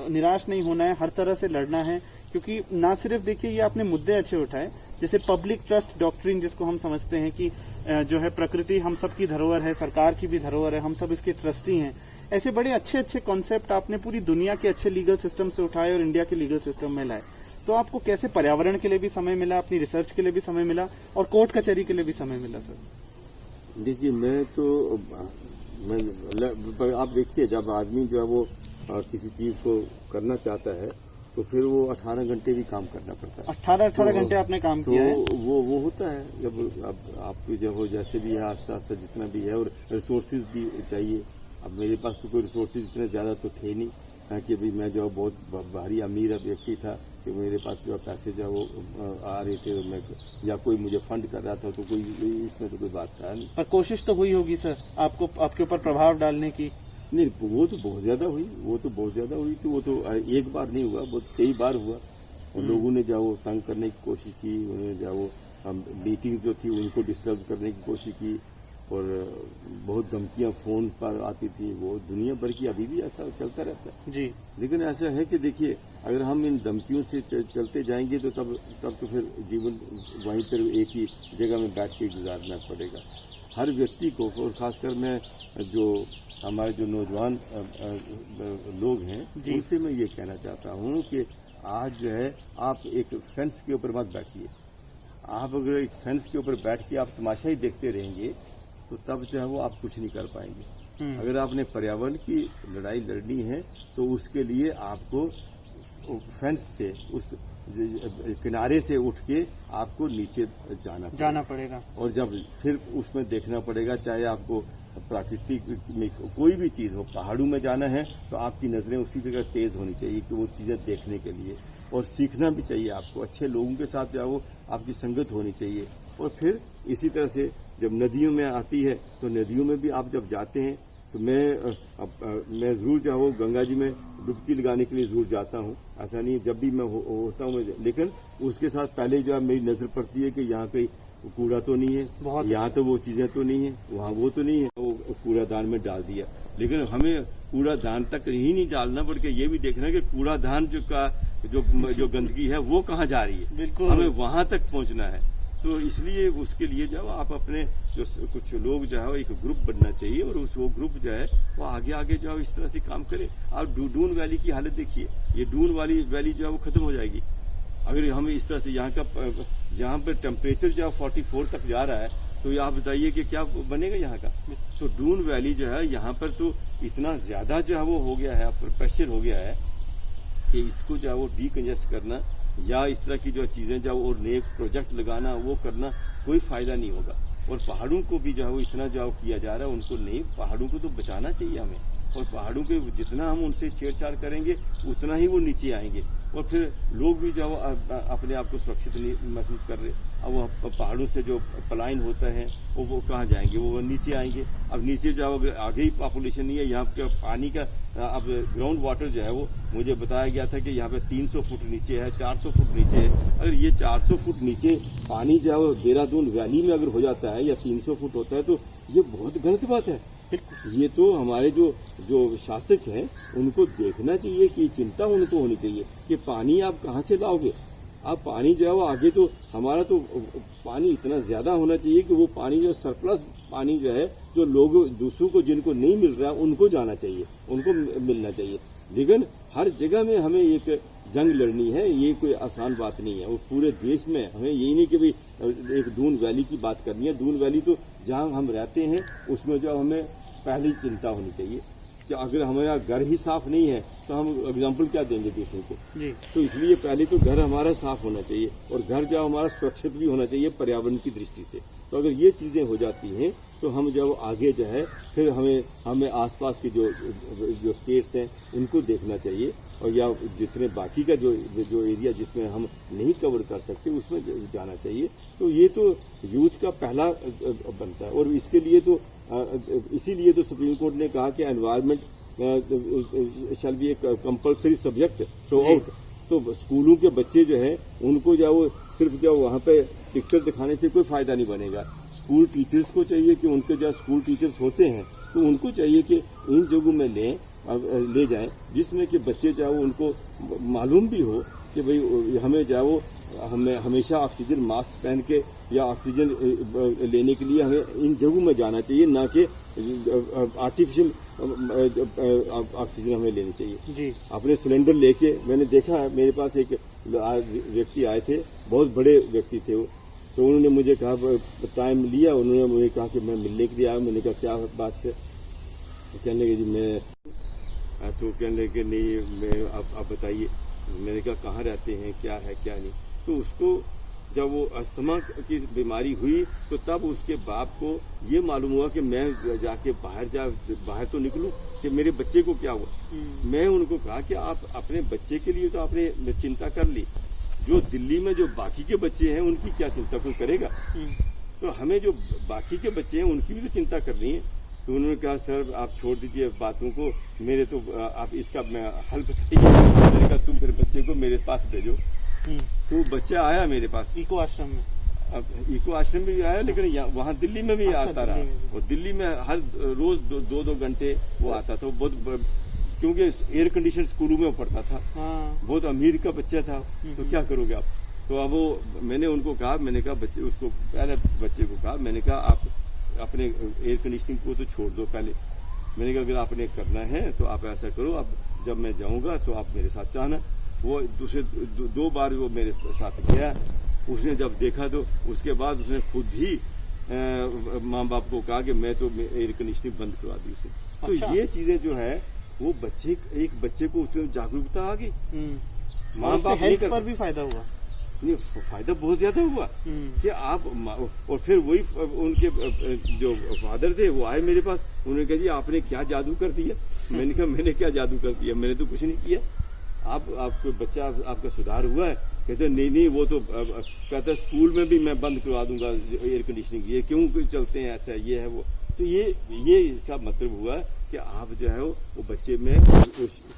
निराश नहीं होना है, हर तरह से लड़ना है? क्योंकि ना सिर्फ देखिए ये आपने मुद्दे अच्छे उठाए, जैसे पब्लिक ट्रस्ट डॉक्ट्रिन जिसको हम समझते हैं कि जो है प्रकृति हम सब की धरोहर है, सरकार की भी धरोहर है, हम सब इसके ट्रस्टी हैं। ऐसे बड़े अच्छे कॉन्सेप्ट आपने पूरी दुनिया के अच्छे लीगल सिस्टम से उठाए और इंडिया के लीगल सिस्टम में लाए। तो आपको कैसे पर्यावरण के लिए भी समय मिला, अपनी रिसर्च के लिए भी समय मिला और कोर्ट कचहरी के लिए भी समय मिला? सर देखिए, आप देखिए, जब आदमी जो है वो किसी चीज को करना चाहता है तो फिर वो 18 घंटे भी काम करना पड़ता है। 18 घंटे आपने काम किया है? तो वो होता है। जब आप जब वो जैसे भी है आस्ता जितना भी है, और रिसोर्सेज भी चाहिए। अब मेरे पास तो कोई रिसोर्सेज इतने ज्यादा तो थे नहीं कि भाई मैं जो बहुत भारी अमीर व्यक्ति था कि मेरे पास जो पैसे जो वो आ रहे थे तो मैं, या कोई मुझे फंड कर रहा था, तो कोई इसमें तो कोई बात था नहीं। पर कोशिश तो हुई होगी सर आपके ऊपर प्रभाव डालने की? नहीं, वो तो बहुत ज्यादा हुई। तो वो तो एक बार नहीं हुआ, बहुत कई बार हुआ। और लोगों ने जाओ तंग करने की कोशिश की, उन्होंने जाओ मीटिंग जो थी उनको डिस्टर्ब करने की कोशिश की और बहुत धमकियां फोन पर आती थी। वो दुनिया भर की अभी भी ऐसा चलता रहता है जी। लेकिन ऐसा है कि देखिए, अगर हम इन धमकियों से चलते जाएंगे तो तब तो फिर जीवन वहीं पर एक ही जगह में बैठ के गुजारना पड़ेगा हर व्यक्ति को। और खासकर मैं जो हमारे जो नौजवान लोग हैं उनसे मैं ये कहना चाहता हूँ कि आज जो है आप एक फेंस के ऊपर मत बैठिए। आप अगर एक फेंस के ऊपर बैठ के आप तमाशा ही देखते रहेंगे तो तब जो है वो आप कुछ नहीं कर पाएंगे। अगर आपने पर्यावरण की लड़ाई लड़नी है तो उसके लिए आपको फेंस से, उस किनारे से उठ के आपको नीचे जाना पड़ेगा। और जब फिर उसमें देखना पड़ेगा, चाहे आपको प्राकृतिक में कोई भी चीज हो, पहाड़ों में जाना है तो आपकी नजरें उसी जगह तेज होनी चाहिए कि वो चीजें देखने के लिए, और सीखना भी चाहिए आपको। अच्छे लोगों के साथ जाओ, आपकी संगत होनी चाहिए। और फिर इसी तरह से जब नदियों में आती है तो नदियों में भी आप जब जाते हैं तो मैं जरूर जाऊँ गंगा जी में डुबकी लगाने के लिए जरूर जाता हूँ। ऐसा नहीं जब भी मैं होता हूँ, लेकिन उसके साथ पहले जो है मेरी नजर पड़ती है कि यहाँ कहीं कूड़ा तो नहीं है, यहाँ तो वो चीजें तो नहीं है, वहाँ वो तो नहीं है, वो कूड़ादान में डाल दिया। लेकिन हमें कूड़ादान तक ही नहीं डालना, बल्कि ये भी देखना कि कूड़ादान जो गंदगी है वो कहाँ जा रही है, हमें वहां तक पहुंचना है। तो इसलिए उसके लिए जो आप अपने जो कुछ लोग जो है एक ग्रुप बनना चाहिए, और वो ग्रुप जो है वो आगे जो है इस तरह से काम करे। आप डून वैली की हालत देखिए, ये डून वाली वैली जो है वो खत्म हो जाएगी अगर हम इस तरह से यहाँ का, जहाँ पे टेम्परेचर जो है 44 तक जा रहा है, तो ये आप बताइए कि क्या बनेगा यहाँ का। तो डून वैली जो है यहाँ पर तो इतना ज्यादा जो है वो हो गया है, प्रेशर हो गया है कि इसको जो है वो डीकंजेस्ट करना या इस तरह की जो चीजें जो और नए प्रोजेक्ट लगाना वो करना कोई फायदा नहीं होगा। और पहाड़ों को भी जो है वो इतना जो किया जा रहा है, उनको नहीं, पहाड़ों को तो बचाना चाहिए हमें। और पहाड़ों के जितना हम उनसे छेड़छाड़ करेंगे उतना ही वो नीचे आएंगे, और फिर लोग भी जो अपने आप को सुरक्षित महसूस कर रहे। अब वो पहाड़ों से जो पलायन होता है वो कहाँ जाएंगे, वो नीचे आएंगे। अब नीचे जाओ, अगर आगे ही पॉपुलेशन नहीं है, यहाँ पे पानी का अब ग्राउंड वाटर जो है वो मुझे बताया गया था कि यहाँ पे 300 फुट नीचे है, 400 फुट नीचे है। अगर ये 400 फुट नीचे पानी जो है वो देहरादून वैली में अगर हो जाता है या 300 फुट होता है तो ये बहुत गलत बात है। ये तो हमारे जो शासक हैं उनको देखना चाहिए कि चिंता उनको होनी चाहिए कि पानी आप कहाँ से लाओगे। आप पानी जो है वो आगे तो हमारा तो पानी इतना ज्यादा होना चाहिए कि वो पानी जो सरप्लस पानी जो है जो लोग दूसरों को जिनको नहीं मिल रहा है उनको जाना चाहिए, उनको मिलना चाहिए। लेकिन हर जगह में हमें एक जंग लड़नी है, ये कोई आसान बात नहीं है। और पूरे देश में हमें यही नहीं कि भाई एक दून वैली की बात करनी है। दून वैली तो जहाँ हम रहते हैं उसमें जो हमें पहली चिंता होनी चाहिए कि अगर हमारा घर ही साफ नहीं है तो हम एग्जाम्पल क्या देंगे दूसरों को जी। तो इसलिए पहले तो घर हमारा साफ होना चाहिए और घर जो हमारा सुरक्षित भी होना चाहिए पर्यावरण की दृष्टि से। तो अगर ये चीजें हो जाती हैं तो हम जब आगे जो है फिर हमें आसपास की जो स्टेट्स हैं उनको देखना चाहिए, और या जितने बाकी का जो एरिया जिसमें हम नहीं कवर कर सकते उसमें जाना चाहिए। तो ये तो यूथ का पहला बनता है, और इसके लिए तो इसीलिए तो सुप्रीम कोर्ट ने कहा कि environment shall be A compulsory subject through out. तो स्कूलों के बच्चे जो है उनको जो सिर्फ जो वहाँ पे पिक्चर दिखाने से कोई फायदा नहीं बनेगा। स्कूल टीचर्स को चाहिए कि उनके जो स्कूल टीचर्स होते हैं तो उनको चाहिए कि इन जगहों में ले जाएं जिसमें कि बच्चे चाहे उनको मालूम भी हो कि भाई हमें जाओ हमें हमेशा ऑक्सीजन मास्क पहन के या ऑक्सीजन लेने के लिए हमें इन जगहों में जाना चाहिए, ना कि आर्टिफिशियल ऑक्सीजन हमें लेनी चाहिए जी। अपने सिलेंडर लेके मैंने देखा है, मेरे पास एक व्यक्ति आए थे, बहुत बड़े व्यक्ति थे वो, तो उन्होंने मुझे कहा टाइम लिया, उन्होंने मुझे कहा कि मैं मिलने के लिए आया। मैंने कहा क्या बात है, तो कहने लगे जी मैं तो कहने लगे नहीं मैं आप बताइए। मैंने कहा कहाँ रहते हैं, क्या है क्या नहीं। तो उसको जब वो अस्थमा की बीमारी हुई तो तब उसके बाप को ये मालूम हुआ कि मैं जाके बाहर तो निकलूं कि मेरे बच्चे को क्या हुआ। मैं उनको कहा कि आप अपने बच्चे के लिए तो आपने चिंता कर ली, जो दिल्ली में जो बाकी के बच्चे हैं उनकी क्या चिंता कोई करेगा। तो हमें जो बाकी के बच्चे हैं उनकी भी तो चिंता करनी है। तो उन्होंने कहा सर आप छोड़ दीजिए बातों को, मेरे तो आप इसका मैं हल बताइए। मैंने कहा तुम फिर बच्चे को मेरे पास भेजो। तो बच्चा आया मेरे पास इको आश्रम में। अब इको आश्रम भी आया, लेकिन वहाँ दिल्ली में भी आता रहा, और दिल्ली में हर रोज 2-2 घंटे वो आता था। वो बहुत क्योंकि एयर कंडीशन स्कूलों में पढ़ता था, बहुत अमीर का बच्चा था, तो क्या करोगे आप। तो अब वो मैंने उनको कहा, मैंने कहा बच्चे उसको पहले बच्चे को कहा, मैंने कहा आप अपने एयर कंडीशनिंग को तो छोड़ दो पहले। मैंने कहा अगर आपने करना है तो आप ऐसा करो, अब जब मैं जाऊंगा तो आप मेरे साथ जाना। वो दूसरे 2 बार वो मेरे साथ गया। उसने जब देखा तो उसके बाद उसने खुद ही माँ बाप को कहा कि मैं तो एयर कंडीशनिंग बंद करवा दी उसे। अच्छा। तो ये चीजें जो है वो एक बच्चे को जागरूकता आ गई, माँ बाप हेल्थ पर भी फायदा हुआ। नहीं, फायदा बहुत ज्यादा हुआ कि आप, और फिर वही उनके जो फादर थे वो आए मेरे पास, उन्होंने कहा जी आपने क्या जादू कर दिया। मैंने कहा मैंने क्या जादू कर दिया, मैंने तो कुछ नहीं किया। आपको बच्चा आपका सुधार हुआ है। कहते नहीं वो तो कहता स्कूल में भी मैं बंद करवा दूंगा एयर कंडीशनिंग, ये क्यों चलते हैं ऐसा, ये है वो। तो ये इसका मतलब हुआ कि आप जो है वो बच्चे में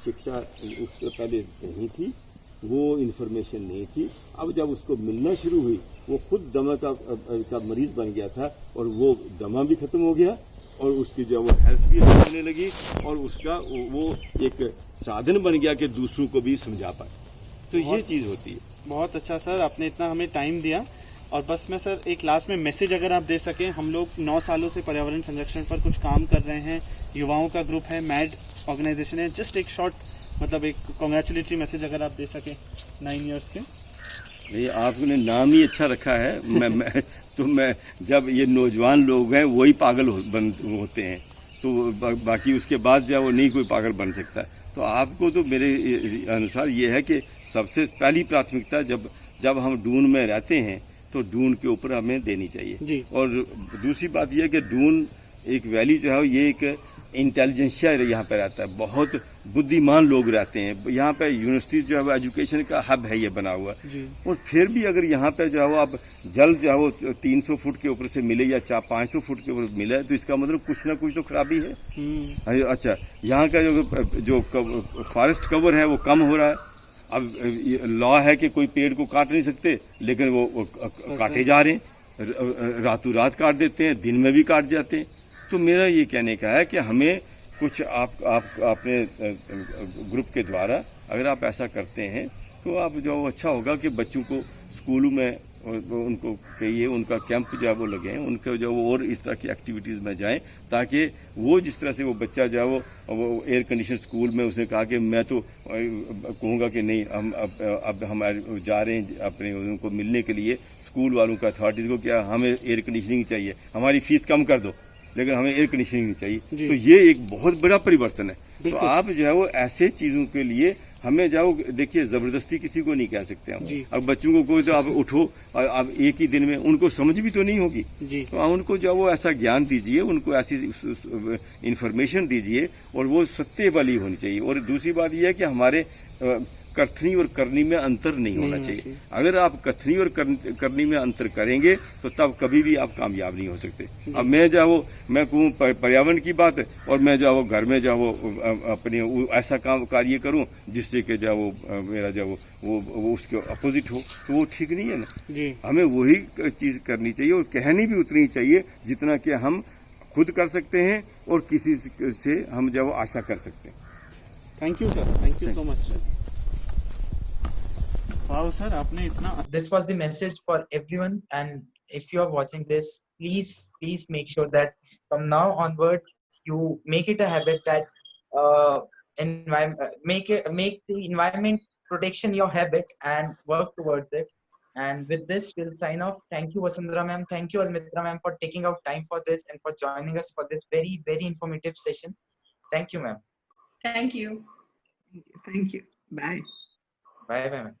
शिक्षा उससे पहले नहीं थी, वो इन्फॉर्मेशन नहीं थी। अब जब उसको मिलना शुरू हुई वो खुद दमा का मरीज बन गया था, और वो दमा भी खत्म हो गया, और उसकी जो वो हेल्थ भी होने लगी, और उसका वो एक साधन बन गया कि दूसरों को भी समझा पाए। तो ये चीज होती है। बहुत अच्छा सर, आपने इतना हमें टाइम दिया। और बस मैं सर एक लास्ट में मैसेज अगर आप दे सकें, हम लोग 9 सालों से पर्यावरण संरक्षण पर कुछ काम कर रहे हैं, युवाओं का ग्रुप है, मैड ऑर्गेनाइजेशन है, जस्ट एक शॉर्ट मतलब एक कॉन्ग्रेचुलेटरी मैसेज अगर आप दे सकें 9 इयर्स के। नहीं, आपने नाम ही अच्छा रखा है। मैं जब ये नौजवान लोग हैं वही पागल होते हैं, तो बाकी उसके बाद जब वो नहीं कोई पागल बन सकता। तो आपको तो मेरे अनुसार ये है कि सबसे पहली प्राथमिकता जब हम डून में रहते हैं तो डून के ऊपर हमें देनी चाहिए जी। और दूसरी बात यह है कि डून एक वैली जो है ये एक इंटेलिजेंसिया यहाँ पे रहता है, बहुत बुद्धिमान लोग रहते हैं यहाँ पे। यूनिवर्सिटी जो है वो एजुकेशन का हब है ये बना हुआ। और फिर भी अगर यहाँ पे जो है वो अब जल जो है वो 300 फुट के ऊपर से मिले या 500 फुट के ऊपर मिले, तो इसका मतलब कुछ ना कुछ तो खराबी है। अच्छा, यहाँ का जो फॉरेस्ट कवर है वो कम हो रहा है। अब लॉ है कि कोई पेड़ को काट नहीं सकते, लेकिन वो काटे जा रहे हैं, रातों रात काट देते हैं, दिन में भी काट जाते हैं। तो मेरा ये कहने का है कि हमें कुछ आप अपने ग्रुप के द्वारा अगर आप ऐसा करते हैं तो आप जो अच्छा होगा कि बच्चों को स्कूलों में उनको कहिए उनका कैंप जो है वो लगे, उनको जो वो और इस तरह की एक्टिविटीज़ में जाएं, ताकि वो जिस तरह से वो बच्चा जो है वो एयर कंडीशन स्कूल में उसने कहा कि मैं तो कहूँगा कि नहीं, हम अब हमारे जा रहे हैं अपने उनको मिलने के लिए स्कूल वालों का अथॉरिटीज़ को, क्या हमें एयर कंडीशनिंग चाहिए, हमारी फीस कम कर दो लेकिन हमें एयर कंडीशनिंग नहीं चाहिए। तो ये एक बहुत बड़ा परिवर्तन है। तो आप जो है वो ऐसे चीज़ों के लिए हमें जाओ, देखिए ज़बरदस्ती किसी को नहीं कह सकते हम। अब बच्चों को कोई तो आप उठो और आप एक ही दिन में, उनको समझ भी तो नहीं होगी, तो आप उनको जो वो ऐसा ज्ञान दीजिए, उनको ऐसी इंफॉर्मेशन दीजिए और वो सत्य वाली होनी चाहिए। और दूसरी बात यह है कि हमारे कथनी और करनी में अंतर नहीं होना चाहिए। अगर आप कथनी और करनी में अंतर करेंगे तो तब कभी भी आप कामयाब नहीं हो सकते। अब मैं जो वो मैं कहूँ पर्यावरण की बात है और मैं जो वो घर में जो वो अपने ऐसा काम कार्य करूँ जिससे कि जो वो मेरा जो वो उसके अपोजिट हो, तो वो ठीक नहीं है ना। हमें वही चीज़ करनी चाहिए और कहनी भी उतनी चाहिए जितना कि हम खुद कर सकते हैं और किसी से हम जो वो आशा कर सकते हैं। Thank you sir, thank you so much. Wow, sir, आपने इतना. This was the message for everyone, and if you are watching this, please make sure that from now onward you make it a habit that make the environment protection your habit and work towards it. And with this, we'll sign off. Thank you, Vasundhara ma'am. Thank you, Almitra ma'am, for taking out time for this and for joining us for this very, very informative session. Thank you, ma'am. Thank you. Thank you. Bye. Bye, ma'am.